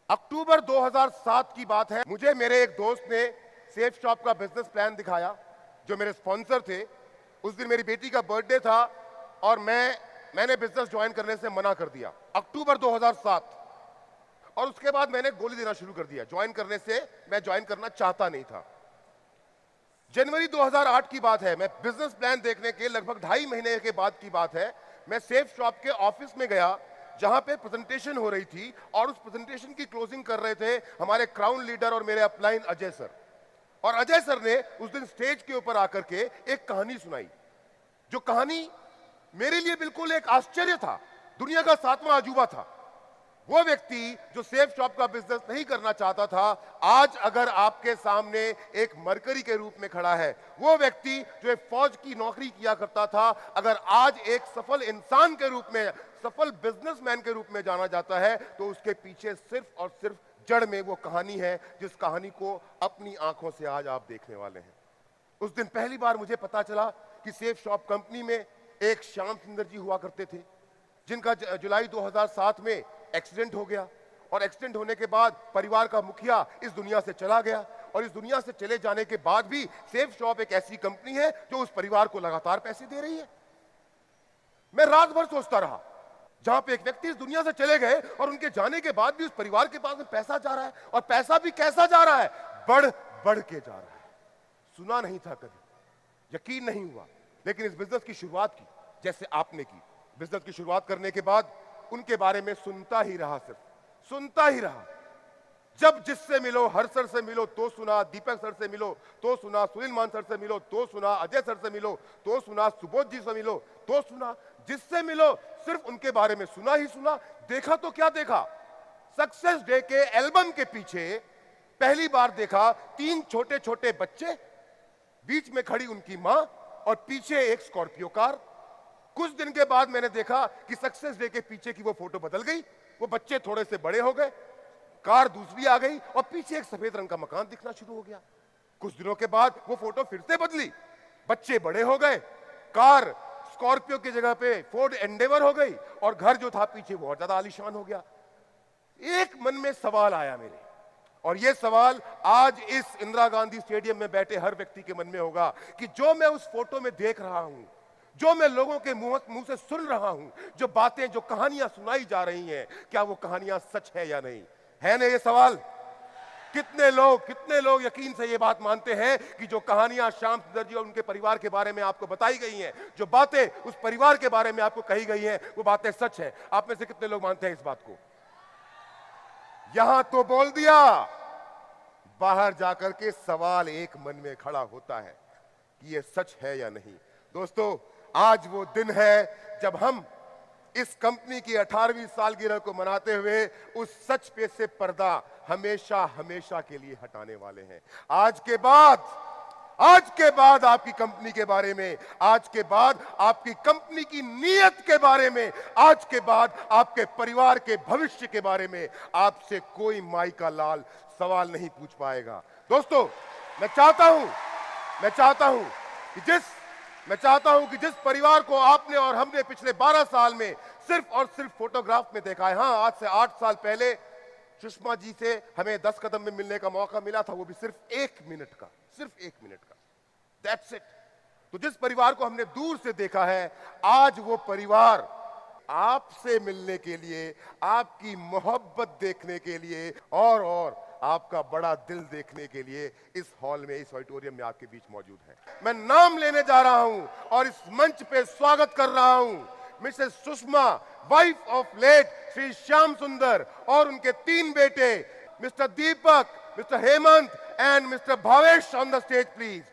अक्टूबर 2007 की बात है। मुझे मेरे एक दोस्त ने सेफ शॉप का बिजनेस प्लान दिखाया, जो मेरे स्पॉन्सर थे। उस दिन मेरी बेटी का बर्थडे था और मैंने बिजनेस ज्वाइन करने से मना कर दिया। अक्टूबर 2007। और उसके बाद मैंने गोली देना शुरू कर दिया। ज्वाइन करने से मैं ज्वाइन करना चाहता नहीं था। जनवरी 2008 की बात है। मैं बिजनेस प्लान देखने के लगभग 2.5 महीने के बाद की बात है। मैं सेफ शॉप के ऑफिस में गया, जहां पे प्रेजेंटेशन हो रही थी, और उस प्रेजेंटेशन की क्लोजिंग कर रहे थे हमारे क्राउन लीडर और मेरे अपलाइन अजय सर। और अजय सर ने उस दिन स्टेज के ऊपर आकर के एक कहानी सुनाई, जो कहानी मेरे लिए बिल्कुल एक आश्चर्य था, दुनिया का 7वां अजूबा था। वो व्यक्ति जो सेफ शॉप का बिजनेस नहीं करना चाहता था, आज अगर आपके सामने एक मरकरी के रूप में खड़ा है। वो व्यक्ति जो एक फौज की नौकरी किया करता था, अगर आज एक सफल इंसान के रूप में, सफल बिजनेसमैन के रूप में जाना जाता है, तो उसके पीछे सिर्फ और सिर्फ जड़ में वो कहानी है, जिस कहानी को अपनी आंखों से आज आप देखने वाले हैं। उस दिन पहली बार मुझे पता चला कि सेफ शॉप कंपनी में एक श्याम सुंदर जी हुआ करते थे, जिनका जुलाई 2007 में एक्सीडेंट हो गया। और एक्सीडेंट होने के बाद परिवार का मुखिया इस दुनिया से चला गया। और इस दुनिया से चले जाने के बाद भी सेफ शॉप एक ऐसी कंपनी है जो उस परिवार को लगातार पैसे दे रही है। मैं रात भर सोचता रहा, जहां पे एक व्यक्ति इस दुनिया से चले गए और उनके जाने के बाद भी उस परिवार के पास में पैसा जा रहा है, और पैसा भी कैसा जा रहा है, बढ़ बढ़ के जा रहा है। सुना नहीं था कभी, यकीन नहीं हुआ। लेकिन इस बिजनेस की शुरुआत की जैसे आपने की। बिजनेस की शुरुआत करने के बाद उनके बारे में सुनता ही रहा, सिर्फ सुनता ही रहा। जब जिससे मिलो, हर सर से मिलो तो सुना, दीपक सर से मिलो तो सुना, सुनील मान सर से मिलो तो सुना, अजय सर से मिलो तो सुना, सुबोध जी से मिलो तो सुना। जिससे मिलो सिर्फ उनके बारे में सुना ही सुना। देखा तो क्या देखा, सक्सेस डे के एल्बम के पीछे पहली बार देखा 3 छोटे छोटे बच्चे, बीच में खड़ी उनकी मां, और पीछे एक स्कॉर्पियो कार। कुछ दिन के बाद मैंने देखा कि सक्सेस डे के पीछे की वो फोटो बदल गई। वो बच्चे थोड़े से बड़े हो गए, कार दूसरी आ गई, और पीछे एक सफेद रंग का मकान दिखना शुरू हो गया। कुछ दिनों के बाद वो फोटो फिर से बदली, बच्चे बड़े हो गए, कार स्कॉर्पियो की जगह पे फोर्ड एंडेवर हो गई, और घर जो था पीछे वो और ज्यादा आलीशान हो गया। एक मन में सवाल आया मेरे, और यह सवाल आज इस इंदिरा गांधी स्टेडियम में बैठे हर व्यक्ति के मन में होगा कि जो मैं उस फोटो में देख रहा हूं, जो मैं लोगों के मुंह से सुन रहा हूं, जो बातें, जो कहानियां सुनाई जा रही हैं, क्या वो कहानियां सच है या नहीं? है ना ये सवाल? कितने लोग यकीन से ये बात मानते हैं कि जो कहानियां श्याम सुंदर जी और उनके परिवार के बारे में आपको बताई गई हैं, जो बातें उस परिवार के बारे में आपको कही गई हैं, वो बातें सच है? आप में से कितने लोग मानते हैं इस बात को? यहां तो बोल दिया, बाहर जाकर के सवाल एक मन में खड़ा होता है कि ये सच है या नहीं। दोस्तों, आज वो दिन है जब हम इस कंपनी की 18वीं सालगिरह को मनाते हुए उस सच पे से पर्दा हमेशा हमेशा के लिए हटाने वाले हैं। आज के बाद आपकी कंपनी के बारे में, आज के बाद आपकी कंपनी की नीयत के बारे में, आज के बाद आपके परिवार के भविष्य के बारे में आपसे कोई माई का लाल सवाल नहीं पूछ पाएगा। दोस्तों, मैं चाहता हूं कि जिस परिवार को आपने और हमने पिछले 12 साल में सिर्फ और सिर्फ फोटोग्राफ में देखा है, हां, आज से 8 साल पहले सुषमा जी से हमें 10 कदम में मिलने का मौका मिला था, वो भी सिर्फ 1 मिनट का, दैट्स इट। तो जिस परिवार को हमने दूर से देखा है, आज वो परिवार आपसे मिलने के लिए, आपकी मोहब्बत देखने के लिए, और आपका बड़ा दिल देखने के लिए इस हॉल में, इस ऑडिटोरियम में आपके बीच मौजूद है। मैं नाम लेने जा रहा हूं और इस मंच पे स्वागत कर रहा हूं Mrs Sushma, wife of late Shri Shyam Sundar, और उनके 3 बेटे, Mr Deepak, Mr Hemant and Mr Bhavesh, on the stage please.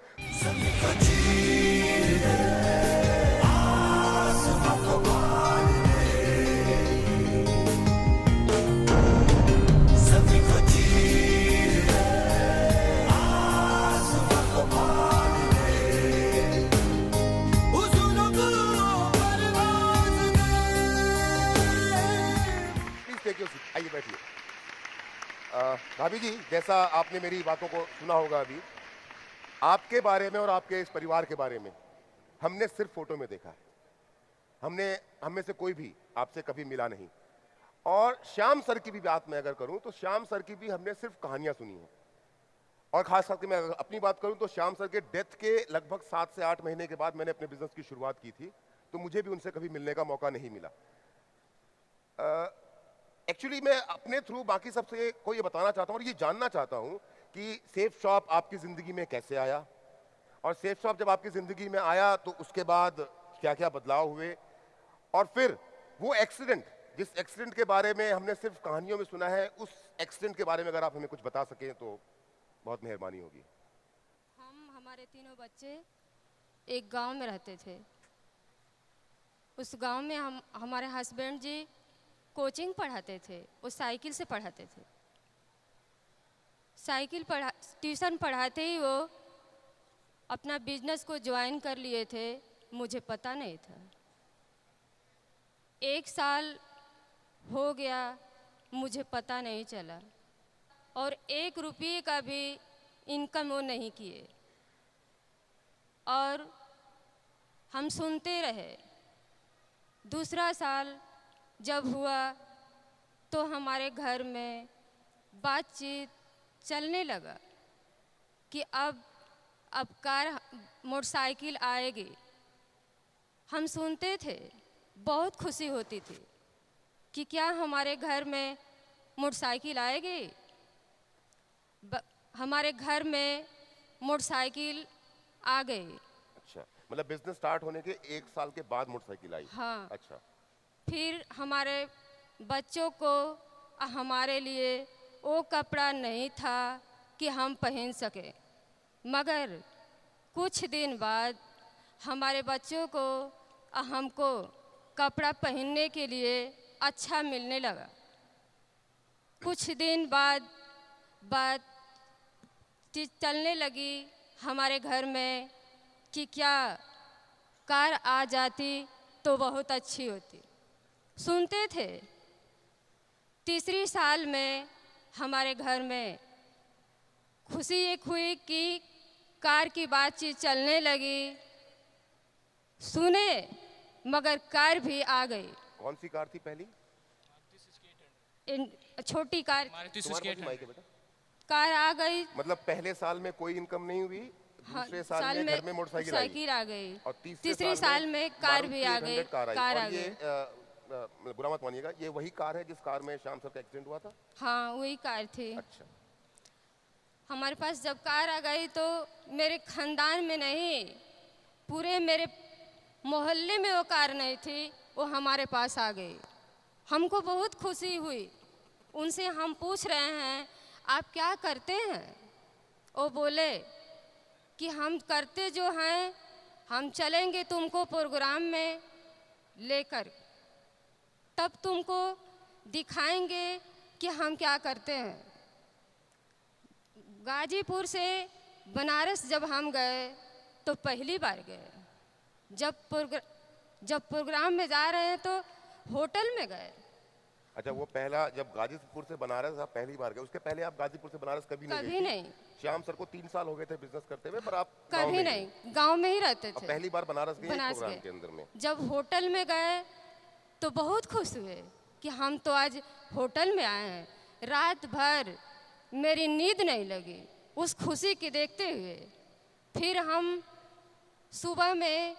आइए बैठिए। भाभी जी, जैसा आपने मेरी बातों को सुना होगा अभी, आपके बारे में और आपके इस परिवार के बारे में हमने सिर्फ फोटो में देखा है। हम में से कोई भी आपसे कभी मिला नहीं। और श्याम सर की भी बात मैं अगर करूं तो श्याम सर की भी हमने सिर्फ कहानियां सुनी हैं। और खास करके मैं अगर अपनी बात करूं तो श्याम सर के डेथ के लगभग 7 से 8 महीने के बाद मैंने अपने बिजनेस की शुरुआत की थी, तो मुझे भी उनसे कभी मिलने का मौका नहीं मिला। एक्चुअली मैं अपने थ्रू बाकी सबसे को ये बताना चाहता हूँ और ये जानना चाहता हूँ कि सेफ शॉप आपकी ज़िंदगी में कैसे आया, और सेफ शॉप जब आपकी ज़िंदगी में आया तो उसके बाद क्या क्या बदलाव हुए, और फिर वो एक्सीडेंट, जिस एक्सीडेंट के बारे में हमने सिर्फ कहानियों में सुना है, उस एक्सीडेंट के बारे में अगर आप हमें कुछ बता सकें तो बहुत मेहरबानी होगी। हमारे तीनों बच्चे एक गांव में रहते थे। उस गांव में हमारे हस्बैंड जी कोचिंग पढ़ाते थे, वो साइकिल से पढ़ाते थे। ट्यूशन पढ़ाते ही वो अपना बिजनेस को ज्वाइन कर लिए थे, मुझे पता नहीं था। 1 साल हो गया, मुझे पता नहीं चला, और 1 रुपये का भी इनकम वो नहीं किए, और हम सुनते रहे। दूसरा साल जब हुआ तो हमारे घर में बातचीत चलने लगा कि अब कार मोटरसाइकिल आएगी। हम सुनते थे, बहुत खुशी होती थी कि क्या हमारे घर में मोटरसाइकिल आएगी। हमारे घर में मोटरसाइकिल आ गई। अच्छा, मतलब बिजनेस स्टार्ट होने के 1 साल के बाद मोटरसाइकिल आई? हाँ। अच्छा। फिर हमारे बच्चों को हमारे लिए वो कपड़ा नहीं था कि हम पहन सके, मगर कुछ दिन बाद हमारे बच्चों को हमको कपड़ा पहनने के लिए अच्छा मिलने लगा। कुछ दिन बाद बात चलने लगी हमारे घर में कि क्या कार आ जाती तो बहुत अच्छी होती। सुनते थे। तीसरी साल में हमारे घर में खुशी एक हुई कि कार की बातचीत चलने लगी। सुने, मगर कार भी आ गई। कौन सी कार थी पहली? छोटी कार। बेटा कार आ गई। मतलब पहले साल में कोई इनकम नहीं हुई, दूसरे साल में घर में मोटरसाइकिल आ गई, और तीसरे साल में कार भी आ गई। कार आ गई। बुरा मत मानिएगा, ये वही कार है जिस कार में श्याम सर का एक्सीडेंट हुआ था? हाँ, वही कार थी। अच्छा। हमारे पास जब कार आ गई तो मेरे खानदान में नहीं, पूरे मेरे मोहल्ले में वो कार नहीं थी, वो हमारे पास आ गई। हमको बहुत खुशी हुई। उनसे हम पूछ रहे हैं आप क्या करते हैं? वो बोले कि हम करते जो हैं, हम चलेंगे तुमको प्रोग्राम में लेकर, तब तुमको दिखाएंगे कि हम क्या करते हैं। गाजीपुर से बनारस जब हम गए तो पहली बार गए। जब प्रोग्राम में जा रहे हैं तो होटल में गए। अच्छा, वो पहला जब गाजीपुर से बनारस आप पहली बार गए, उसके पहले आप गाजीपुर से बनारस कभी नहीं? श्याम सर को 3 साल हो गए थे बिजनेस करते हुए, पर आप कभी नहीं, गांव में ही रहते थे। पहली बार बनारस गए प्रोग्राम के अंदर में। जब होटल में गए तो बहुत खुश हुए कि हम तो आज होटल में आए हैं। रात भर मेरी नींद नहीं लगी उस खुशी की देखते हुए। फिर हम सुबह में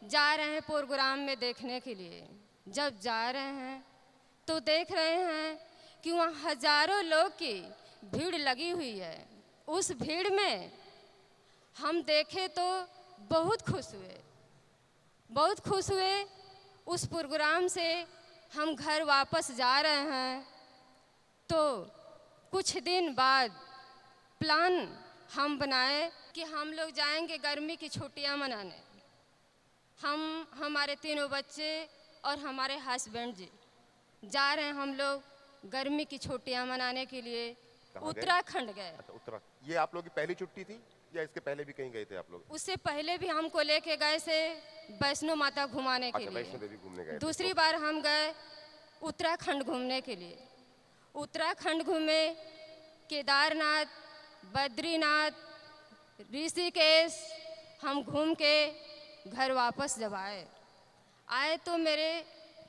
जा रहे हैं प्रोग्राम में देखने के लिए। जब जा रहे हैं तो देख रहे हैं कि वहाँ हजारों लोग की भीड़ लगी हुई है। उस भीड़ में हम देखे तो बहुत खुश हुए। उस प्रोग्राम से हम घर वापस जा रहे हैं तो कुछ दिन बाद प्लान हम बनाए कि हम लोग जाएंगे गर्मी की छुट्टियां मनाने। हमारे तीनों बच्चे और हमारे हस्बैंड जी जा रहे हैं हम लोग गर्मी की छुट्टियां मनाने के लिए उत्तराखंड गए। अच्छा, ये आप लोग की पहली छुट्टी थी या इसके पहले भी कहीं गए थे आप लोग? उससे पहले भी हमको लेके गए से वैष्णो माता घुमाने के लिए। वैष्णो देवी घूमने गए। दूसरी बार हम गए उत्तराखंड घूमने के लिए। उत्तराखंड घूमे, केदारनाथ, बद्रीनाथ, ऋषिकेश हम घूम के घर वापस जब आए तो मेरे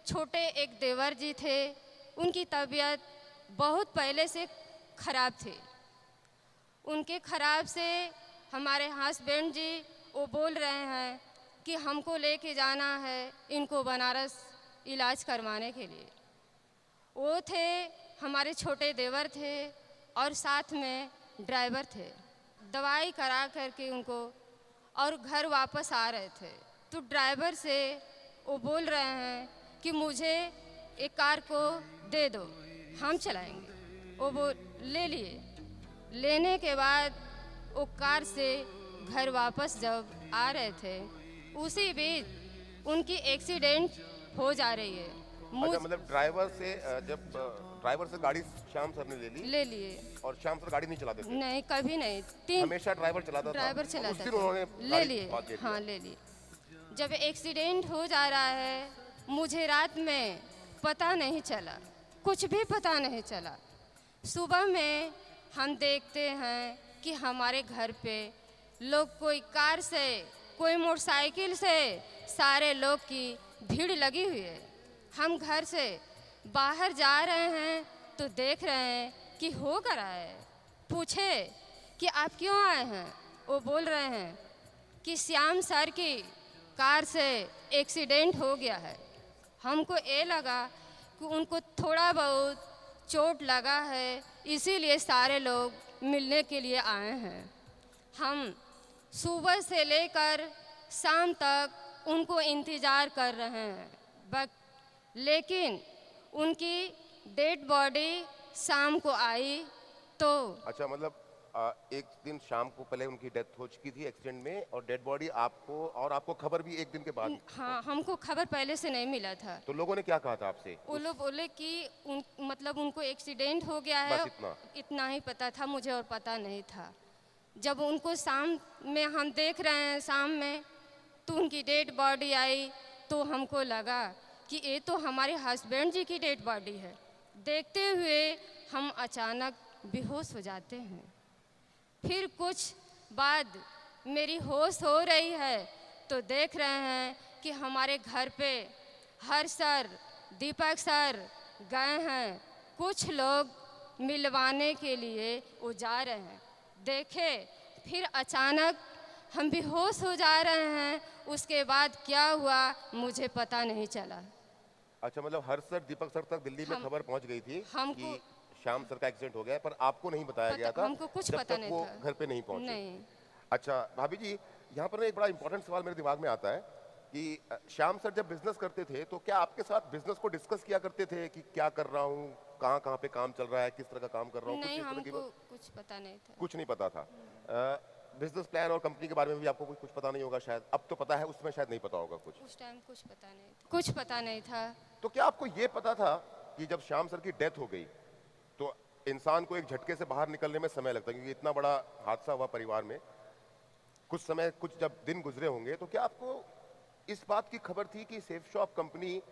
छोटे एक देवर जी थे, उनकी तबीयत बहुत पहले से ख़राब थी। उनके ख़राब से हमारे हस्बैंड जी वो बोल रहे हैं कि हमको लेके जाना है इनको बनारस इलाज करवाने के लिए। वो थे, हमारे छोटे देवर थे और साथ में ड्राइवर थे। दवाई करा करके उनको और घर वापस आ रहे थे तो ड्राइवर से वो बोल रहे हैं कि मुझे एक कार को दे दो, हम चलाएंगे। वो ले लिए। लेने के बाद वो कार से घर वापस जब आ रहे थे उसी बीच उनकी एक्सीडेंट हो जा रही है। अच्छा, मतलब जब ड्राइवर से गाड़ी श्याम सर ने ले लिए और श्याम सर गाड़ी नहीं चलाते थे? नहीं, कभी नहीं। हमेशा ड्राइवर चलाता उस दिन उन्होंने ले लिए। हाँ, ले लिए। जब एक्सीडेंट हो जा रहा है मुझे रात में पता नहीं चला, कुछ भी पता नहीं चला। सुबह में हम देखते हैं कि हमारे घर पे लोग कोई कार से कोई मोटरसाइकिल से सारे लोग की भीड़ लगी हुई है। हम घर से बाहर जा रहे हैं तो देख रहे हैं कि हो क्या रहा है। पूछे कि आप क्यों आए हैं? वो बोल रहे हैं कि श्याम सर की कार से एक्सीडेंट हो गया है। हमको ये लगा कि उनको थोड़ा बहुत चोट लगा है, इसीलिए सारे लोग मिलने के लिए आए हैं। हम सुबह से लेकर शाम तक उनको इंतज़ार कर रहे हैं, लेकिन उनकी डेड बॉडी शाम को आई तो। अच्छा, मतलब एक दिन शाम को पहले उनकी डेथ हो चुकी थी एक्सीडेंट में और डेड बॉडी आपको खबर भी एक दिन के बाद? हाँ, हमको खबर पहले से नहीं मिला था। तो लोगों ने क्या कहा था आपसे? वो लोग बोले कि मतलब उनको एक्सीडेंट हो गया है, इतना ही पता था, मुझे और पता नहीं था। जब उनको शाम में हम देख रहे हैं, शाम में तो उनकी डेड बॉडी आई तो हमको लगा कि ये तो हमारे हस्बैंड जी की डेड बॉडी है। देखते हुए हम अचानक बेहोश हो जाते हैं। फिर कुछ बाद मेरी होश हो रही है तो देख रहे हैं कि हमारे घर पे हर सर, दीपक सर गए हैं। कुछ लोग मिलवाने के लिए वो जा रहे हैं। देखे फिर अचानक हम बेहोश हो जा रहे हैं। उसके बाद क्या हुआ मुझे पता नहीं चला। अच्छा, मतलब हर सर, दीपक सर तक दिल्ली में खबर पहुंच गई थी कि श्याम सर का एक्सीडेंट हो गया, पर आपको नहीं बताया गया था। हमको कुछ पता नहीं था। घर पे नहीं पहुंचे। नहीं। अच्छा भाभी जी, यहाँ पर एक बड़ा इंपॉर्टेंट सवाल मेरे दिमाग में आता है कि श्याम सर जब बिजनेस करते थे तो क्या आपके साथ बिजनेस को डिस्कस किया करते थे कि क्या कर रहा हूँ, कहाँ कहाँ पे काम चल रहा है, किस तरह का काम कर रहा हूँ? नहीं, हमको कुछ पता नहीं था। कुछ नहीं पता था। बिजनेस प्लान और कंपनी के बारे में भी आपको कुछ पता नहीं होगा शायद। अब तो पता है, उस समय शायद नहीं पता होगा कुछ। उस टाइम कुछ पता नहीं था। कुछ पता नहीं था। तो क्या आपको ये पता था कि जब श्याम सर की डेथ हो गई तो इंसान को एक झटके से बाहर निकलने में समय लगता है, क्योंकि इतना बड़ा हादसा हुआ परिवार में, कुछ जब दिन गुजरे होंगे, तो क्या आपको इस बात की खबर थी कि सेफ शॉप कंपनी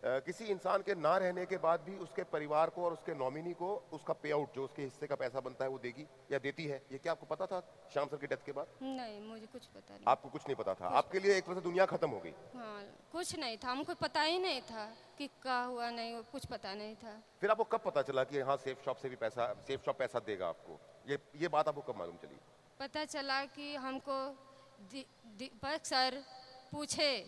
किसी इंसान के ना रहने के बाद भी उसके परिवार को और उसके नॉमिनी को उसका पे आउट, जो उसके हिस्से का पैसा बनता है, वो देगी या देती है? ये क्या आपको पता था श्याम सर की डेथ के बाद? नहीं, मुझे कुछ पता नहीं। आपको कुछ नहीं पता था? आपके लिए एक तरह से दुनिया खत्म हो गई? हाँ, कुछ नहीं था, हमको पता ही नहीं था कि क्या हुआ, नहीं कुछ पता नहीं था। फिर आपको कब पता चला कि हाँ सेफ शॉप पैसा देगा आपको? ये बात आपको कब मालूम चली? पता चला कि हमको दीपक सर पूछे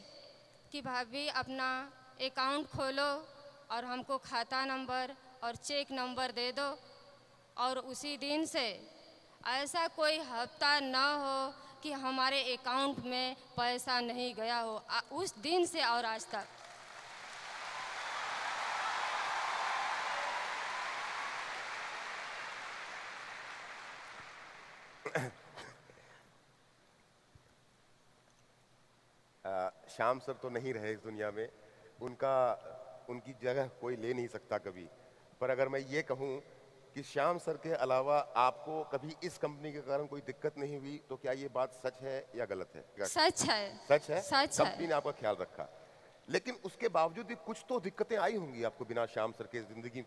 कि भाभी अपना अकाउंट खोलो और हमको खाता नंबर और चेक नंबर दे दो, और उसी दिन से ऐसा कोई हफ्ता न हो कि हमारे अकाउंट में पैसा नहीं गया हो। उस दिन से और आज तक। श्याम सर तो नहीं रहे इस दुनिया में, उनकी जगह कोई ले नहीं सकता कभी। पर अगर मैं ये कहूँ कि श्याम सर के अलावा आपको कभी इस कंपनी के कारण कोई दिक्कत नहीं हुई, तो क्या ये बात सच है या गलत है? सच है। सच है? सच कंपनी ने आपका ख्याल रखा, लेकिन उसके बावजूद भी कुछ तो दिक्कतें आई होंगी आपको बिना श्याम सर के इस जिंदगी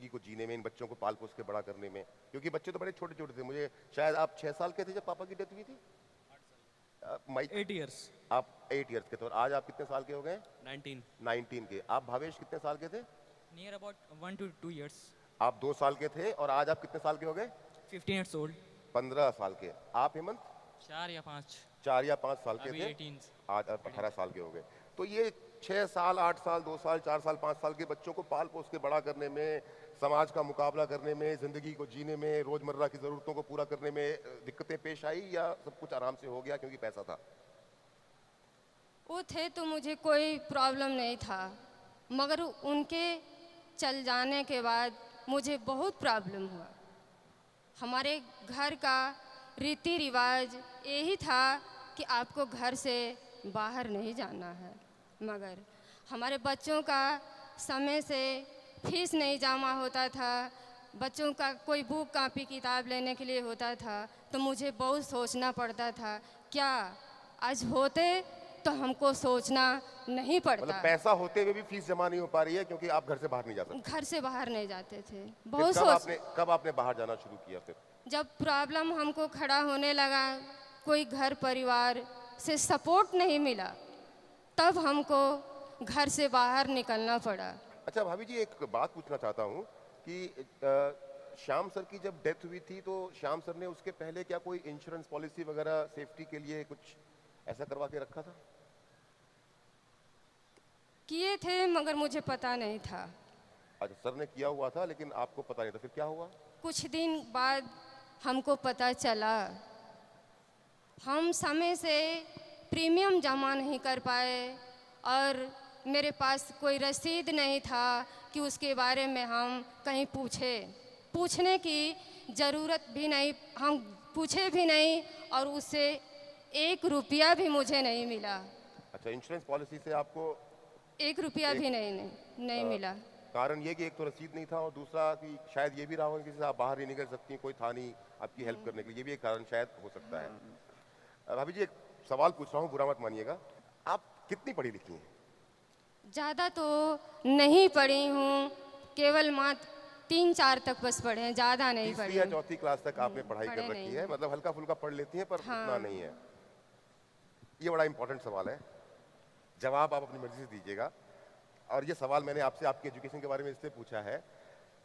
को जीने में, इन बच्चों को पाल पोस के बड़ा करने में, क्योंकि बच्चे तो बड़े छोटे छोटे थे। मुझे शायद आप 6 साल के थे जब पापा की डेथ हुई थी? 8 इयर्स। आप 8 इयर्स के थे। और आज आप कितने साल के हो गए? 19 के। आप भावेश कितने साल के थे? Near about 1 to 2 years. आप 2 साल के थे और आज आप कितने साल के हो गए? 15 years old. 15 साल के। आप हेमंत? 4 या 5. 4 या 5 साल के अभी थे, 18. आज आप 18 साल के हो गए। तो ये 6 साल, 8 साल, 2 साल, 4 साल, 5 साल के बच्चों को पाल पोस के बड़ा करने में, समाज का मुकाबला करने में, ज़िंदगी को जीने में, रोज़मर्रा की ज़रूरतों को पूरा करने में दिक्कतें पेश आई या सब कुछ आराम से हो गया क्योंकि पैसा था? वो थे तो मुझे कोई प्रॉब्लम नहीं था, मगर उनके चल जाने के बाद मुझे बहुत प्रॉब्लम हुआ। हमारे घर का रीति रिवाज यही था कि आपको घर से बाहर नहीं जाना है, मगर हमारे बच्चों का समय से फीस नहीं जमा होता था, बच्चों का कोई बुक कापी किताब लेने के लिए होता था तो मुझे बहुत सोचना पड़ता था, क्या आज होते तो हमको सोचना नहीं पड़ता। मतलब पैसा होते हुए भी फीस जमा नहीं हो पा रही है क्योंकि आप घर से बाहर नहीं जा सकते। घर से बाहर नहीं जाते थे। फिर बहुत कब आपने बाहर जाना शुरू किया फिर? जब प्रॉब्लम हमको खड़ा होने लगा, कोई घर परिवार से सपोर्ट नहीं मिला, तब हमको घर से बाहर निकलना पड़ा। अच्छा भाभी जी, एक बात पूछना चाहता हूँ कि श्याम सर की जब डेथ हुई थी तो श्याम सर ने उसके पहले क्या कोई इंश्योरेंस पॉलिसी वगैरह सेफ्टी के लिए कुछ ऐसा करवा के रखा था? किए थे मगर मुझे पता नहीं था। अच्छा, सर ने किया हुआ था लेकिन आपको पता नहीं था, फिर क्या हुआ? कुछ दिन बाद हमको पता चला, हम समय से प्रीमियम जमा नहीं कर पाए और मेरे पास कोई रसीद नहीं था कि उसके बारे में हम कहीं पूछने की ज़रूरत भी नहीं, हम पूछे भी नहीं और उससे 1 रुपया भी मुझे नहीं मिला। अच्छा, इंश्योरेंस पॉलिसी से आपको 1 रुपया भी नहीं मिला। कारण ये कि एक तो रसीद नहीं था और दूसरा कि शायद ये भी रहा होगा कि आप बाहर नहीं निकल सकती, कोई था नहीं आपकी हेल्प करने के लिए, ये भी एक कारण शायद हो सकता है। भाभी जी, एक सवाल पूछ रहा हूँ, बुरा मत मानिएगा, आप कितनी पढ़ी लिखी हैं? ज़्यादा तो नहीं पढ़ी हूँ, केवल मात्र 3-4 तक बस पढ़े हैं, ज़्यादा नहीं पढ़ी। 3वीं या 4वीं क्लास तक आपने पढ़ाई कर रखी नहीं। है, मतलब हल्का फुल्का पढ़ लेती हैं पर उतना नहीं है। ये बड़ा इंपॉर्टेंट सवाल है, जवाब आप अपनी मर्जी से दीजिएगा। और ये सवाल मैंने आपसे आपके एजुकेशन के बारे में इसलिए पूछा है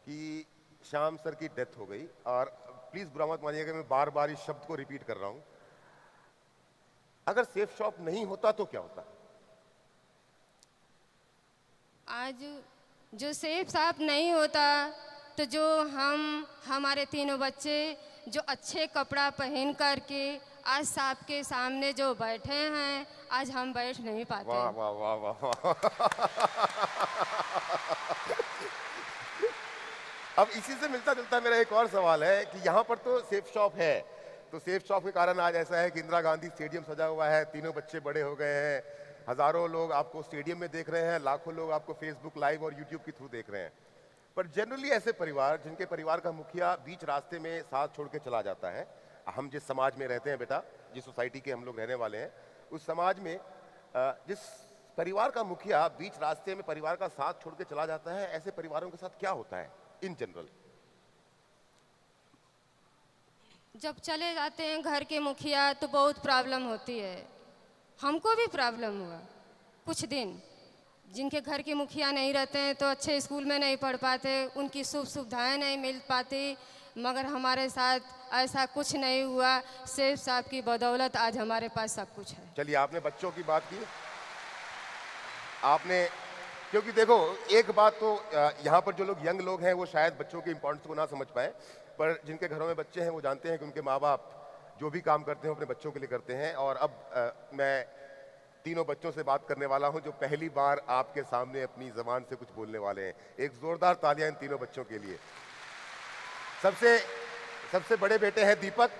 कि श्याम सर की डेथ हो गई और प्लीज बुरा मत मानिएगा मैं बार बार इस शब्द को रिपीट कर रहा हूं, अगर सेफ शॉप नहीं होता तो क्या होता? आज जो सेफ साफ नहीं होता तो जो हमारे तीनों बच्चे जो अच्छे कपड़ा पहन करके आज साहब के सामने जो बैठे हैं, आज हम बैठ नहीं पाते। वाह वाह वाह वाह वाह। अब इसी से मिलता जुलता मेरा एक और सवाल है कि यहाँ पर तो सेफ शॉप है, तो सेफ शॉप के कारण आज ऐसा है कि इंदिरा गांधी स्टेडियम सजा हुआ है, तीनों बच्चे बड़े हो गए हैं, हजारों लोग आपको स्टेडियम में देख रहे हैं, लाखों लोग आपको फेसबुक लाइव और यूट्यूब के थ्रू देख रहे हैं। पर जनरली ऐसे परिवार जिनके परिवार का मुखिया बीच रास्ते में साथ छोड़ के चला जाता है, हम जिस समाज में रहते हैं बेटा, जिस सोसाइटी के हम लोग रहने वाले हैं, उस समाज में जिस परिवार का मुखिया बीच रास्ते में परिवार का साथ छोड़ के चला जाता है, ऐसे परिवारों के साथ क्या होता है इन जनरल? जब चले जाते हैं घर के मुखिया तो बहुत प्रॉब्लम होती है, हमको भी प्रॉब्लम हुआ। कुछ दिन जिनके घर के मुखिया नहीं रहते हैं तो अच्छे स्कूल में नहीं पढ़ पाते, उनकी सुविधाएं नहीं मिल पाती, मगर हमारे साथ ऐसा कुछ नहीं हुआ। सेफ साहब की बदौलत आज हमारे पास सब कुछ है। चलिए, आपने बच्चों की बात की, आपने, क्योंकि देखो एक बात तो यहाँ पर जो लोग यंग लोग हैं वो शायद बच्चों की इंपॉर्टेंस को ना समझ पाए, पर जिनके घरों में बच्चे हैं वो जानते हैं कि उनके माँ बाप जो भी काम करते हैं अपने बच्चों के लिए करते हैं। और अब मैं तीनों बच्चों से बात करने वाला हूं जो पहली बार आपके सामने अपनी ज़बान से कुछ बोलने वाले हैं। एक जोरदार तालियां इन तीनों बच्चों के लिए। सबसे बड़े बेटे हैं दीपक।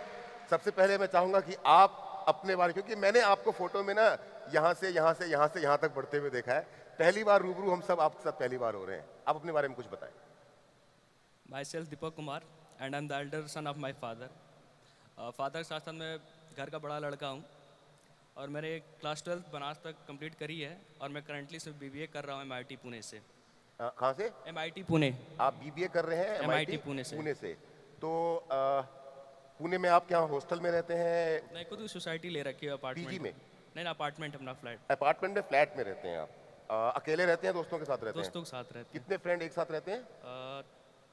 सबसे पहले मैं चाहूंगा कि आप अपने बारे, क्योंकि मैंने आपको फोटो में ना यहाँ से यहाँ तक बढ़ते हुए देखा है, पहली बार रूबरू हम सब आपके साथ पहली बार हो रहे हैं, आप अपने बारे में कुछ बताएं। Myself Deepak Kumar and I'm the elder son of my father. Father के साथ साथ मैं घर का बड़ा लड़का हूँ और मैंने क्लास 12 बनारस तक कंप्लीट करी है और मैं करंटली सिर्फ BBA कर रहा हूँ MIT पुणे से। कहाँ से? MIT पुणे। आप BBA कर रहे हैं MIT पुणे से। तो पुणे में आप क्या हॉस्टल में रहते हैं? नहीं, खुद सोसाइटी ले रखी है अपार्टमेंट पीजी में? नहीं, अपार्टमेंट, अपना फ्लैट। अपार्टमेंट में, फ्लैट में रहते हैं आप? अकेले रहते हैं, दोस्तों के साथ रहते हैं? दोस्तों के साथ रहते कितने फ्रेंड एक साथ रहते हैं? हैं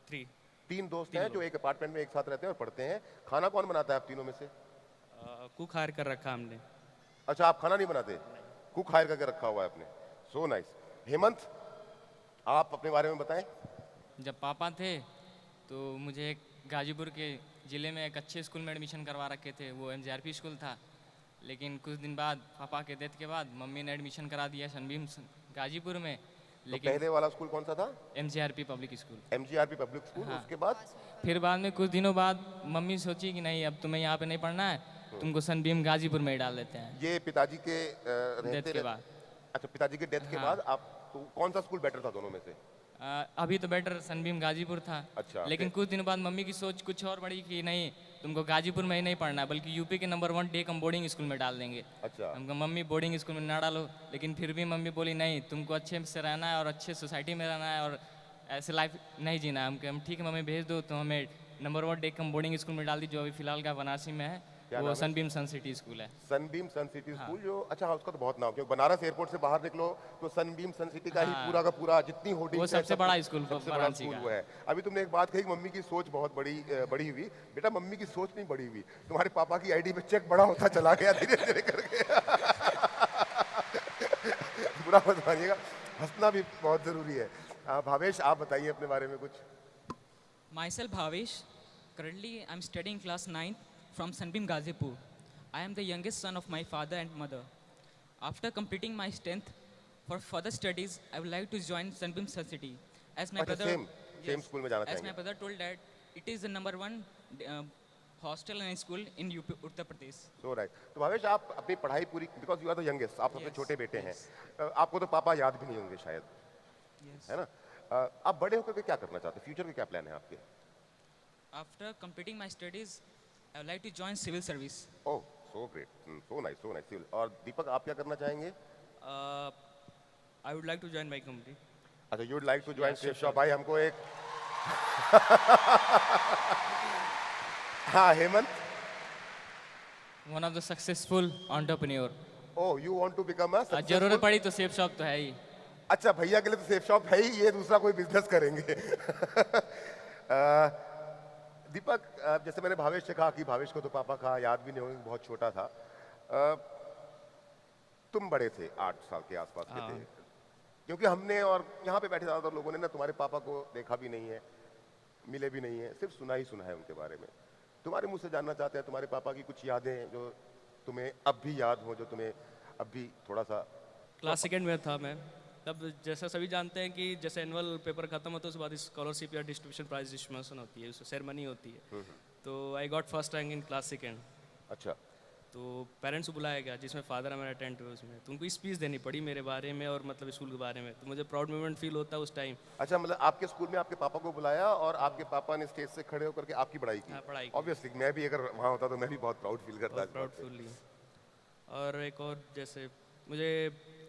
3। 3 दोस्त हैं जो एक अपार्टमेंट में एक साथ रहते हैं और पढ़ते हैं। खाना कौन बनाता है आप तीनों में से? कुक हायर कर रखा हमने। अच्छा, आप खाना नहीं बनाते, कुक हायर करके रखा हुआ है आपने। So nice. हेमंत, आप अपने बारे में बताएं। जब पापा थे तो मुझे एक गाजीपुर के ज़िले में एक अच्छे स्कूल में एडमिशन करवा रखे थे, वो MJRP स्कूल था। लेकिन कुछ दिन बाद पापा के डेथ के बाद मम्मी ने एडमिशन करा दिया सनबीम गाजीपुर में। तो लेकिन पहले वाला स्कूल कौन सा था? MJRP public school. MGRP public school. हाँ। उसके बाद फिर बाद में कुछ दिनों बाद मम्मी सोची कि नहीं, अब तुम्हें यहाँ पे नहीं पढ़ना है, तुमको सनबीम गाजीपुर में ही डाल देते हैं। ये पिताजी के डेथ के बाद। अच्छा, पिताजी के डेथ के हाँ। बाद आप तो कौन सा स्कूल बेटर था दोनों में से? अभी तो बेटर सनबीम गाजीपुर था। अच्छा, लेकिन कुछ दिनों बाद मम्मी की सोच कुछ और बढ़ी कि नहीं, तुमको गाजीपुर में ही नहीं पढ़ना है, बल्कि यूपी के नंबर 1 टेक हम बोर्डिंग स्कूल में डाल देंगे। अच्छा। हमको मम्मी बोर्डिंग स्कूल में ना डालो, लेकिन फिर भी मम्मी बोली नहीं, तुमको अच्छे से रहना है और अच्छे सोसाइटी में रहना है और ऐसे लाइफ नहीं जीना है। हम ठीक है मम्मी भेज दो, तो हमें नंबर 1 टेक हम बोर्डिंग स्कूल में डाल दी, जो अभी फिलहाल का बनारसी में है। क्या वो नाम है? सनबीम सन सिटी स्कूल है। सनबीम सन सिटी स्कूल, जो अच्छा हाँ, उसका तो बहुत नाम, क्योंकि बनारस एयरपोर्ट से बाहर निकलो तो सनबीम सन सिटी का ही हाँ। पूरा का पूरा जितनी होर्डिंग वो सबसे बड़ा स्कूल सबसे बड़ा वाराणसी स्कूल का। वो है। अभी तुमने एक बात कही, मम्मी की सोच बहुत बड़ी हुई। बेटा, मम्मी की सोच नहीं बड़ी हुई, तुम्हारे पापा की आईडी में चेक बड़ा होता चला गया धीरे धीरे करके। बुरा मत मानिएगा, हंसना भी बहुत जरूरी है। भावेश, आप बताइए अपने बारे में कुछ। Myself Bhavesh. Currently, I'm studying class 9th from Sunbeam Gazipur. I am the youngest son of my father and mother. After completing my 10th, for further studies, I would like to join Sunbeam Sun City. As my अच्छा, brother, same school में जाना as my चाहेंगे? brother told that it is the number 1 hostel and school in UP, Uttar Pradesh. So right. तो भावेश, आप अपनी पढ़ाई पूरी, because you are the youngest, आप सबसे Yes, छोटे बेटे हैं, yes. आपको तो पापा याद भी नहीं होंगे शायद, Yes. है ना? आप बड़े होकर के क्या करना चाहते हैं? फ्यूचर के क्या प्लान है आपके? After completing my studies, I would like to join civil service. Oh, so great, so nice, so nice. और दीपक, आप क्या करना चाहेंगे? I would like to join my company. अच्छा, you would like to join safe shop. भाई, हमको एक हाँ, Hemant. One of the successful entrepreneur. Oh, you want to become a जरूरत पड़ी तो सेफ शॉप तो है ही। अच्छा, भैया के लिए तो सेफ शॉप है ही, ये दूसरा कोई बिजनेस करेंगे। दीपक, जैसे मैंने भावेश से कहा कि भावेश को तो पापा का याद भी नहीं होगा, बहुत छोटा था। तुम बड़े थे, 8 साल के आसपास के थे, क्योंकि हमने और यहाँ पे बैठे ज़्यादातर लोगों ने ना तुम्हारे पापा को देखा भी नहीं है, मिले भी नहीं है, सिर्फ सुना ही सुना है उनके बारे में। तुम्हारे मुंह से जानना चाहते हैं तुम्हारे पापा की कुछ यादें जो तुम्हें अब भी याद हो, जो तुम्हें अब भी थोड़ा सा। क्लास सेकेंड में था मैं तब। जैसा सभी जानते हैं कि जैसे एनुअल पेपर खत्म होता है उसके बाद स्कॉलरशिप या डिस्ट्रीब्यूशन प्राइज डिस्ट्रीब्यूशन होती है, उसमें सेरेमनी होती है। तो I got first rank in class second. अच्छा। तो पेरेंट्स को बुलाया गया, जिसमें फादर हमारे अटेंड हुए उसमें। तो उनको स्पीच देनी पड़ी मेरे बारे में और मतलब स्कूल के बारे में, तो मुझे प्राउड मोमेंट फील होता है उस टाइम। अच्छा, मतलब आपके स्कूल में आपके पापा को बुलाया और आपके पापा ने स्टेज से खड़े होकर के आपकी पढ़ाई की? हाँ, पढ़ाई की। ऑब्वियसली, मैं भी अगर वहाँ होता तो मैं भी बहुत प्राउड फील करता। Proud feel. और एक और, जैसे मुझे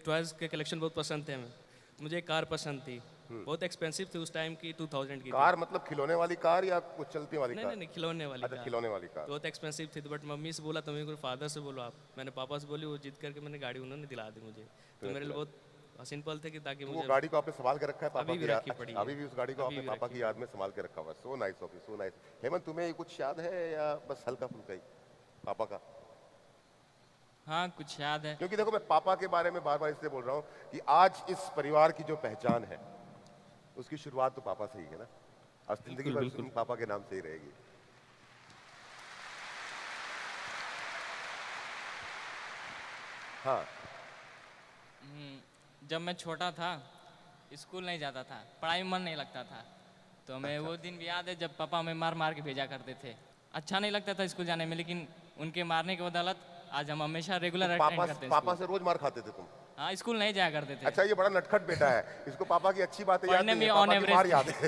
टॉयज़ के कलेक्शन बहुत पसंद थे। हमें मुझे एक कार पसंद थी, बहुत एक्सपेंसिव थी उस टाइम की, 2000 की कार मतलब खिलौने वाली कार या कुछ चलती वाली नहीं कार? नहीं नहीं, खिलौने वाली अच्छा, कार। खिलौने वाली कार। तो बहुत एक्सपेंसिव थी, तो बट मम्मी से बोला तुम्हें फादर से बोलो आप। मैंने पापा से बोली, वो जीत करके मैंने गाड़ी उन्होंने दिला दी मुझे। तो मेरे लिए बहुत सिंपल थे कि ताकि वो मुझे गाड़ी को आपने संभाल के रखा है पापा अभी भी की रखी याद? पड़ी अभी है। भी उस गाड़ी को अभी आपने भी पापा रखी की याद में संभाल के रखा हुआ है। सो nice of you, so nice. Hemant, तुम्हें कुछ याद है या बस हल्का फुल्का ही पापा का? हाँ, कुछ याद है। क्योंकि देखो, मैं पापा के बारे में बार बार इसलिए बोल रहा हूँ कि आज इस परिवार की जो पहचान है उसकी शुरुआत तो पापा से ही है ना, और जिंदगी भर बिल्कुल। पापा के नाम से ही रहेगी। हाँ, जब मैं छोटा था, स्कूल नहीं जाता था, पढ़ाई में मन नहीं लगता था, तो हमें वो दिन भी याद है जब पापा हमें मार मार के भेजा करते थे। अच्छा नहीं लगता था स्कूल जाने में, लेकिन उनके मारने के बदौलत आज हम हमेशा रेगुलर अटेंड करते हैं पापा स्कूल। से रोज मार खाते थे तुम? हाँ, स्कूल नहीं जाया करते थे। अच्छा, ये बड़ा नटखट बेटा है, इसको पापा की अच्छी बातें याद पढ़ने नहीं है, में on पापा की मार average याद है।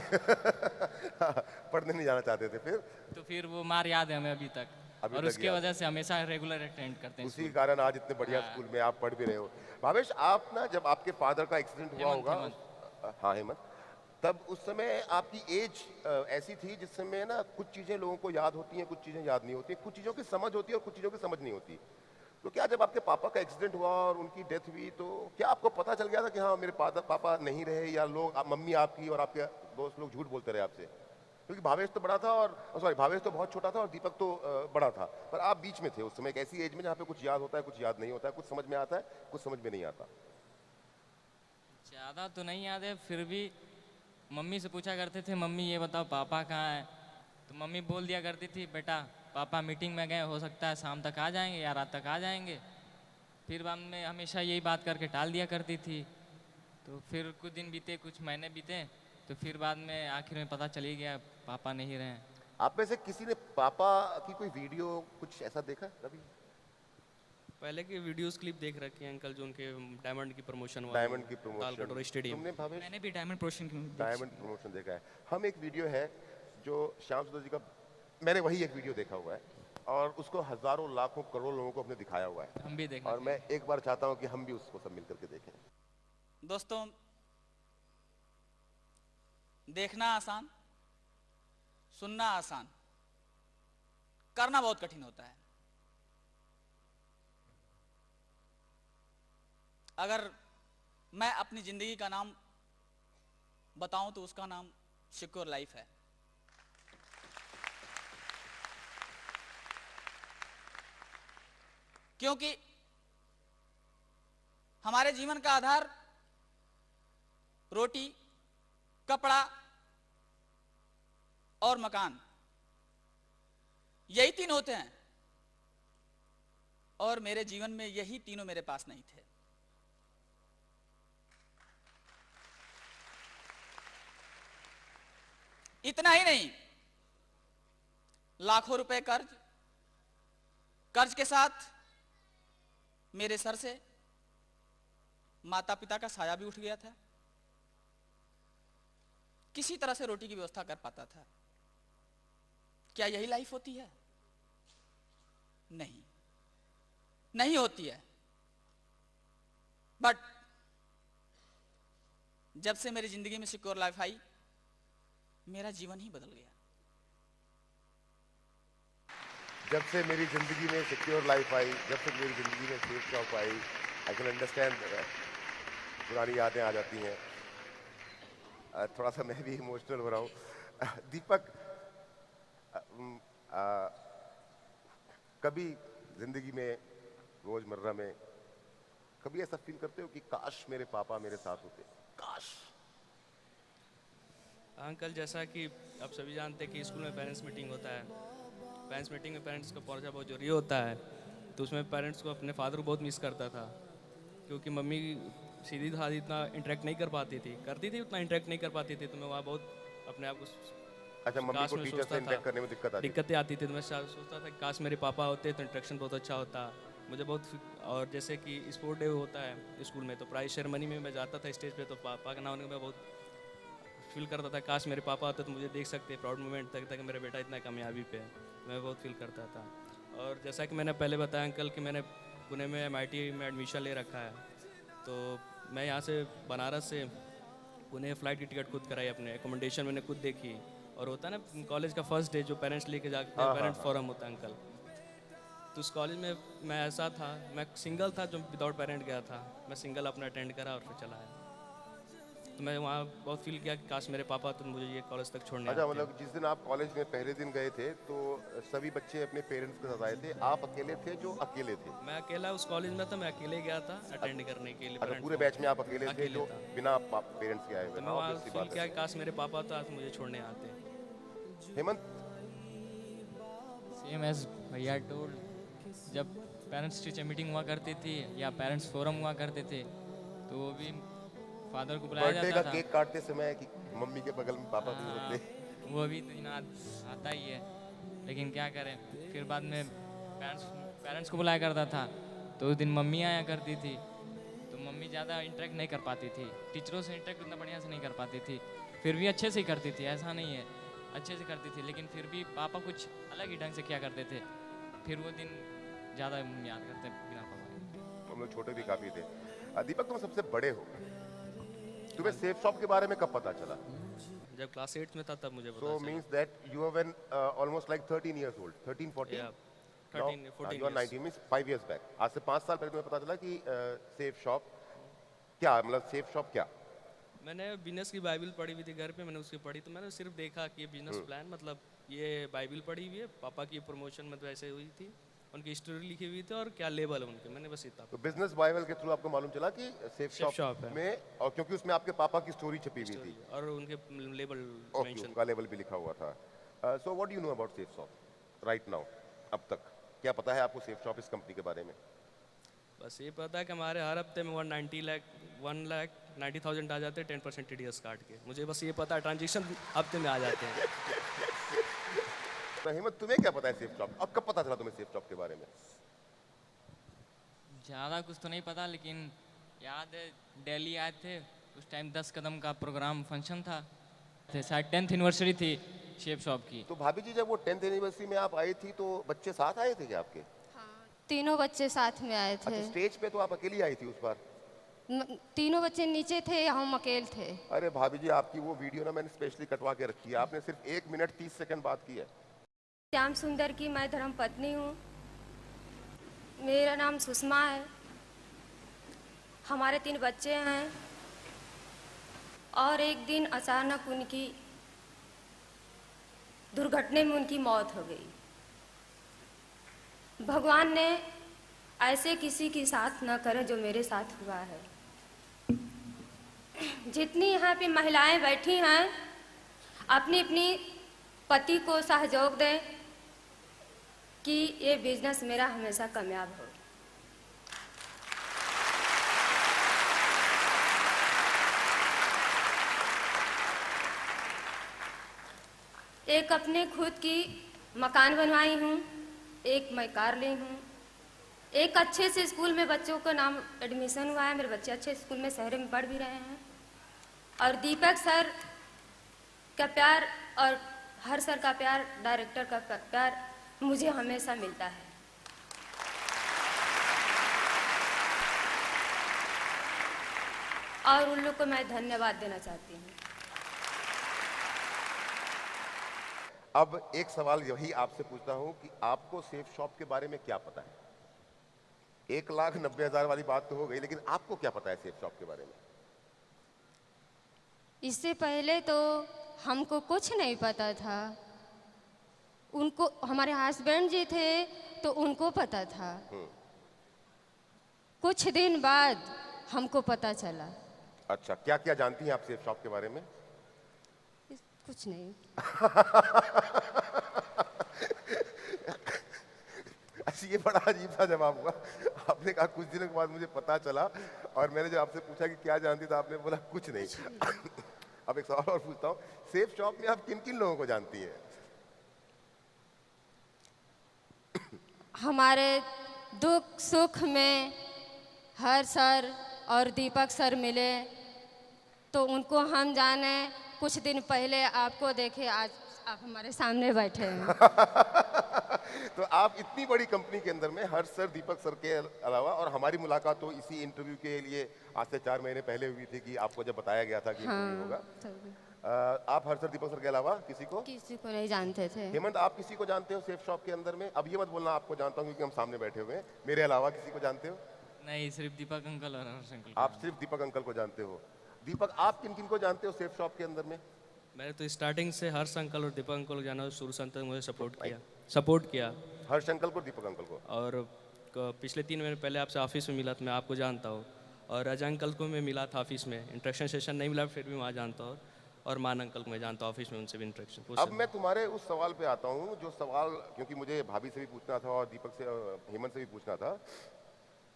पढ़ने नहीं जाना चाहते थे फिर? तो फिर वो मार याद है हमें अभी तक, अभी और तक उसके याद वजह से हमेशा रेगुलर अटेंड करते हैं उसी स्कूल। कारण आज इतने बढ़िया स्कूल में आप पढ़ भी रहे हो। भावेश, आप ना जब आपके फादर का एक्सीडेंट हुआ हेमंत, होगा, हाँ हेमंत, तब उस समय आपकी एज ऐसी थी जिस समय ना कुछ चीज़ें लोगों को याद होती हैं, कुछ चीज़ें याद नहीं होती, कुछ चीज़ों की समझ होती है और कुछ चीज़ों की समझ नहीं होती। तो क्या जब आपके पापा का एक्सीडेंट हुआ और उनकी डेथ हुई तो क्या आपको पता चल गया था कि हाँ मेरे पापा नहीं रहे, या लोग मम्मी आपकी और आपके दोस्त लोग झूठ बोलते रहे आपसे? क्योंकि भावेश तो बड़ा था और सॉरी भावेश तो बहुत छोटा था और दीपक तो बड़ा था, पर आप बीच में थे उस समय, एक ऐसी एज में जहाँ पे कुछ याद होता है कुछ याद नहीं होता है, कुछ समझ में आता है कुछ समझ में नहीं आता। ज़्यादा तो नहीं याद है, फिर भी मम्मी से पूछा करते थे, मम्मी ये बताओ पापा कहाँ है, तो मम्मी बोल दिया करती थी बेटा पापा मीटिंग में गए, हो सकता है शाम तक आ जाएंगे या रात तक आ जाएंगे। फिर बाद में हमेशा यही बात करके टाल दिया करती थी। तो फिर कुछ दिन बीते, कुछ महीने बीते, तो फिर बाद में आखिर में पता चल ही गया पापा नहीं रहे। आप में से किसी ने पापा की कोई वीडियो कुछ ऐसा देखा रवि? पहले की वीडियोस क्लिप देख रखी है अंकल, जो उनके डायमंड की प्रमोशन हुआ, डायमंड की तालकटोरा प्रमोशन स्टेडियम। तुमने भावेश? मैंने भी डायमंड प्रोशन डायमंड प्रमोशन देखा है। हम एक वीडियो है जो श्याम सुंदर जी का, मैंने वही एक वीडियो देखा हुआ है और उसको हजारों लाखों करोड़ों लोगों को हमने दिखाया हुआ है, हम भी देखना और मैं एक बार चाहता हूँ कि हम भी उसको सब मिलकर के देखें। दोस्तों, देखना आसान, सुनना आसान, करना बहुत कठिन होता है। अगर मैं अपनी जिंदगी का नाम बताऊं तो उसका नाम सिक्योर लाइफ है। क्योंकि हमारे जीवन का आधार रोटी, कपड़ा और मकान, यही तीन होते हैं, और मेरे जीवन में यही तीनों मेरे पास नहीं थे। इतना ही नहीं, लाखों रुपए कर्ज के साथ मेरे सर से माता पिता का साया भी उठ गया था। किसी तरह से रोटी की व्यवस्था कर पाता था। क्या यही लाइफ होती है? नहीं, नहीं होती है। बट जब से मेरी जिंदगी में सिक्योर लाइफ आई, मेरा जीवन ही बदल गया। जब से मेरी जिंदगी में सिक्योर लाइफ आई, जब से मेरी जिंदगी में safe job I, I can understand, पुरानी यादें आ जाती हैं। थोड़ा सा मैं भी इमोशनल हो रहा हूँ। दीपक, कभी जिंदगी में रोजमर्रा में कभी ऐसा फील करते हो कि काश मेरे पापा मेरे साथ होते? काश। अंकल, जैसा कि आप सभी जानते हैं कि स्कूल में पेरेंट्स मीटिंग होता है, पेरेंट्स मीटिंग में पेरेंट्स को पहुंचना बहुत जरूरी होता है। तो उसमें पेरेंट्स को अपने फादर को बहुत मिस करता था, क्योंकि मम्मी सीधी साधी इतना इंटरेक्ट नहीं कर पाती थी, करती थी उतना इंटरेक्ट नहीं कर पाती थी। तो मैं वहाँ बहुत अपने आप को, अच्छा, मम्मी को टीचर से इंटरेक्ट करने में दिक्कतें आती थी। तो मैं सोचता था कि काश मेरे पापा होते तो इंटरेक्शन बहुत अच्छा होता मुझे बहुत। और जैसे कि स्पोर्ट डे होता है स्कूल में, तो प्राइज सेरेमनी में मैं जाता था स्टेज पे, तो पापा का नाम होने में बहुत फील करता था, काश मेरे पापा होते तो मुझे देख सकते, प्राउड मोमेंट लगता कि मेरा बेटा इतना कामयाबी पे है। मैं बहुत फील करता था। और जैसा कि मैंने पहले बताया अंकल कि मैंने पुणे में MIT में एडमिशन ले रखा है, तो मैं यहाँ से बनारस से पुणे फ़्लाइट की टिकट खुद कराई, अपने एकोमोडेशन मैंने खुद देखी। और होता है ना कॉलेज का फर्स्ट डे जो पेरेंट्स लेके जाते हैं, पेरेंट्स फोरम होता है अंकल, तो उस कॉलेज में मैं ऐसा था, मैं सिंगल था जो विदाउट पेरेंट गया था। मैं सिंगल अपना अटेंड करा और फिर चला आया। तो मैं वहाँ बहुत फील किया कि काश मेरे पापा तो मुझे ये कॉलेज तक छोड़ने अच्छा, आते। मतलब जिस दिन आप कॉलेज में पहले दिन गए थे तो सभी बच्चे अपने पेरेंट्स के साथ आए थे, आप अकेले थे जो अकेले थे? मैं अकेला उस कॉलेज में था, मैं अकेले गया था अटेंड करने के लिए। अच्छा, पूरे बैच में आप अकेले थे जो बिना पेरेंट्स के आए हुए? तो मैं वहाँ फील किया कि काश मेरे पापा तो आज मुझे छोड़ने आते। हेमंत, सेम एज भैया टोल्ड, जब पेरेंट्स टीचर मीटिंग हुआ करती थी या पेरेंट्स फोरम हुआ करते थे, तो वो भी फादर को बुलाया बर्थडे जाता का था। केक काटते समय कि मम्मी के बगल में पापा भी होते। वो भी दिन आता ही है, लेकिन क्या करें। फिर बाद में पेरेंट्स को बुलाया करता था, तो उस दिन मम्मी आया करती थी, तो मम्मी ज़्यादा इंटरेक्ट नहीं कर पाती थी, टीचरों से इंटरेक्ट उतना बढ़िया से नहीं कर पाती थी। फिर भी अच्छे से ही करती थी, ऐसा नहीं है, अच्छे से करती थी, लेकिन फिर भी पापा कुछ अलग ही ढंग से किया करते थे। फिर वो दिन ज़्यादा याद करते बिना पापा के। हम लोग छोटे भी काफी थे। दीपक, तुम सबसे बड़े हो, तुम्हें सेफ शॉप के बारे में कब पता चला? जब क्लास 8 में था तब मुझे पता So चला। means that you were when almost like 13 years old, 13, 14? Yeah. 13 14 you are 19 means 5 years back. आज से 5 साल पहले तुम्हें पता चला कि सेफ शॉप क्या, मतलब सेफ शॉप क्या? मैंने बिजनेस की बाइबल पढ़ी हुई थी घर पे, मैंने उसकी पढ़ी तो मैंने सिर्फ देखा कि ये बिजनेस प्लान, मतलब ये बाइबल पढ़ी हुई है, पापा की प्रमोशन मतलब ऐसे हुई थी, उनकी स्टोरी लिखी हुई थी और क्या लेबल है उनके, मैंने बस इतना। तो बिजनेस बाइबल के थ्रू आपको मालूम चला कि सेफ सेफ शॉप शॉप है। में, और क्योंकि उसमें आपके पापा की स्टोरी छपी हुई थी, और उनके लेबल ओके, मेंशन। उनका लेवल भी लिखा हुआ था। So what do you know about safe shop right now? अब तक क्या पता है आपको सेफ शॉप इस कंपनी के बारे में? बस ये पता है कि हमारे हर हफ्ते में 1,90,000 आ जाते हैं 10% टीडीएस काट के। मुझे बस ये पता है ट्रांजेक्शन हफ्ते में आ जाते हैं। तो हिम्मत, तुम्हें क्या पता है सेफ शॉप? अब कब पता चला तुम्हें सेफ शॉप के बारे में? ज़्यादा कुछ तो नहीं पता, लेकिन याद है दिल्ली आए थे उस टाइम 10 कदम का प्रोग्राम फंक्शन था, शायद 10th एनिवर्सरी थी शेप शॉप की। तो भाभी जी, जब वो 10th एनिवर्सरी में आप आई थी तो बच्चे साथ आए थे क्या आपके? तीनों बच्चे साथ में आए थे। अच्छा, स्टेज पे तो आप अकेली आई थी उस बार? तीनों बच्चे नीचे थे, हम अकेले थे। अरे भाभी जी, आपकी वो वीडियो ना मैंने स्पेशली कटवा के रखी है, आपने सिर्फ 1 मिनट 30 सेकंड बात की है। श्याम सुंदर की मैं धर्म पत्नी हूँ। मेरा नाम सुषमा है। हमारे 3 बच्चे हैं और एक दिन अचानक उनकी दुर्घटना में उनकी मौत हो गई। भगवान ने ऐसे किसी के साथ न करे जो मेरे साथ हुआ है। जितनी यहाँ पे महिलाएं बैठी हैं, अपनी अपनी पति को सहयोग दें कि ये बिजनेस मेरा हमेशा कामयाब हो। एक अपने खुद की मकान बनवाई हूँ, एक मैं कार ली हूँ, एक अच्छे से स्कूल में बच्चों का नाम एडमिशन हुआ है, मेरे बच्चे अच्छे स्कूल में शहर में पढ़ भी रहे हैं। और दीपक सर का प्यार और हर सर का प्यार, डायरेक्टर का प्यार मुझे हमेशा मिलता है। और उन लोग को मैं धन्यवाद देना चाहती हूँ। अब एक सवाल यही आपसे पूछता हूँ कि आपको सेफ शॉप के बारे में क्या पता है? 1,90,000 वाली बात तो हो गई, लेकिन आपको क्या पता है सेफ शॉप के बारे में? इससे पहले तो हमको कुछ नहीं पता था। उनको, हमारे हस्बैंड जी थे तो उनको पता था। कुछ दिन बाद हमको पता चला। अच्छा, क्या क्या जानती हैं आप सेफ शॉप के बारे में? कुछ नहीं। अच्छा, ये बड़ा अजीब सा जवाब हुआ। आपने कहा कुछ दिनों के बाद मुझे पता चला, और मैंने जब आपसे पूछा कि क्या जानती तो आपने बोला कुछ नहीं। अब एक सवाल और पूछता हूँ, सेफ शॉप में आप किन किन लोगों को जानती हैं? हमारे दुख सुख में हर सर और दीपक सर मिले तो उनको हम जाने। कुछ दिन पहले आपको देखे, आज आप हमारे सामने बैठे हैं। तो आप इतनी बड़ी कंपनी के अंदर में हर सर, दीपक सर के अलावा, और हमारी मुलाकात तो इसी इंटरव्यू के लिए आज से 4 महीने पहले हुई थी कि आपको जब बताया गया था कि इंटरव्यू होगा। आप हर सर, दीपक सर के अलावा किसी को नहीं जानते थे। हेमंत, आप किसी को जानते हो सेफ शॉप के अंदर में? अब ये मत बोलना आपको जानता हूँ, क्योंकि हम सामने बैठे हुए हैं। मेरे अलावा किसी को जानते हो? नहीं, सिर्फ दीपक अंकल और हर्ष अंकल। आप सिर्फ दीपक अंकल को जानते हो। दीपक, आप किन किन को जानते हो सेफ शॉप के अंदर में? मैंने तो स्टार्टिंग से हर्ष अंकल और दीपक अंकल को जाना, शुरू से अंत तक मुझे सपोर्ट किया। हर्ष अंकल को, दीपक अंकल को। और पिछले 3 महीने पहले आपसे ऑफिस में मिला था, मैं आपको जानता हूँ। और अजय अंकल को मैं मिला था ऑफिस में, इंट्रैक्शन सेशन नहीं मिला, फिर भी वहाँ जानता हूँ। और मान अंकल को मैं जानता हूँ ऑफिस में, उनसे भी इंट्रैक्शन। अब मैं तुम्हारे उस सवाल पे आता हूँ, जो सवाल क्योंकि मुझे भाभी से भी पूछना था और दीपक से, हेमंत से भी पूछना था।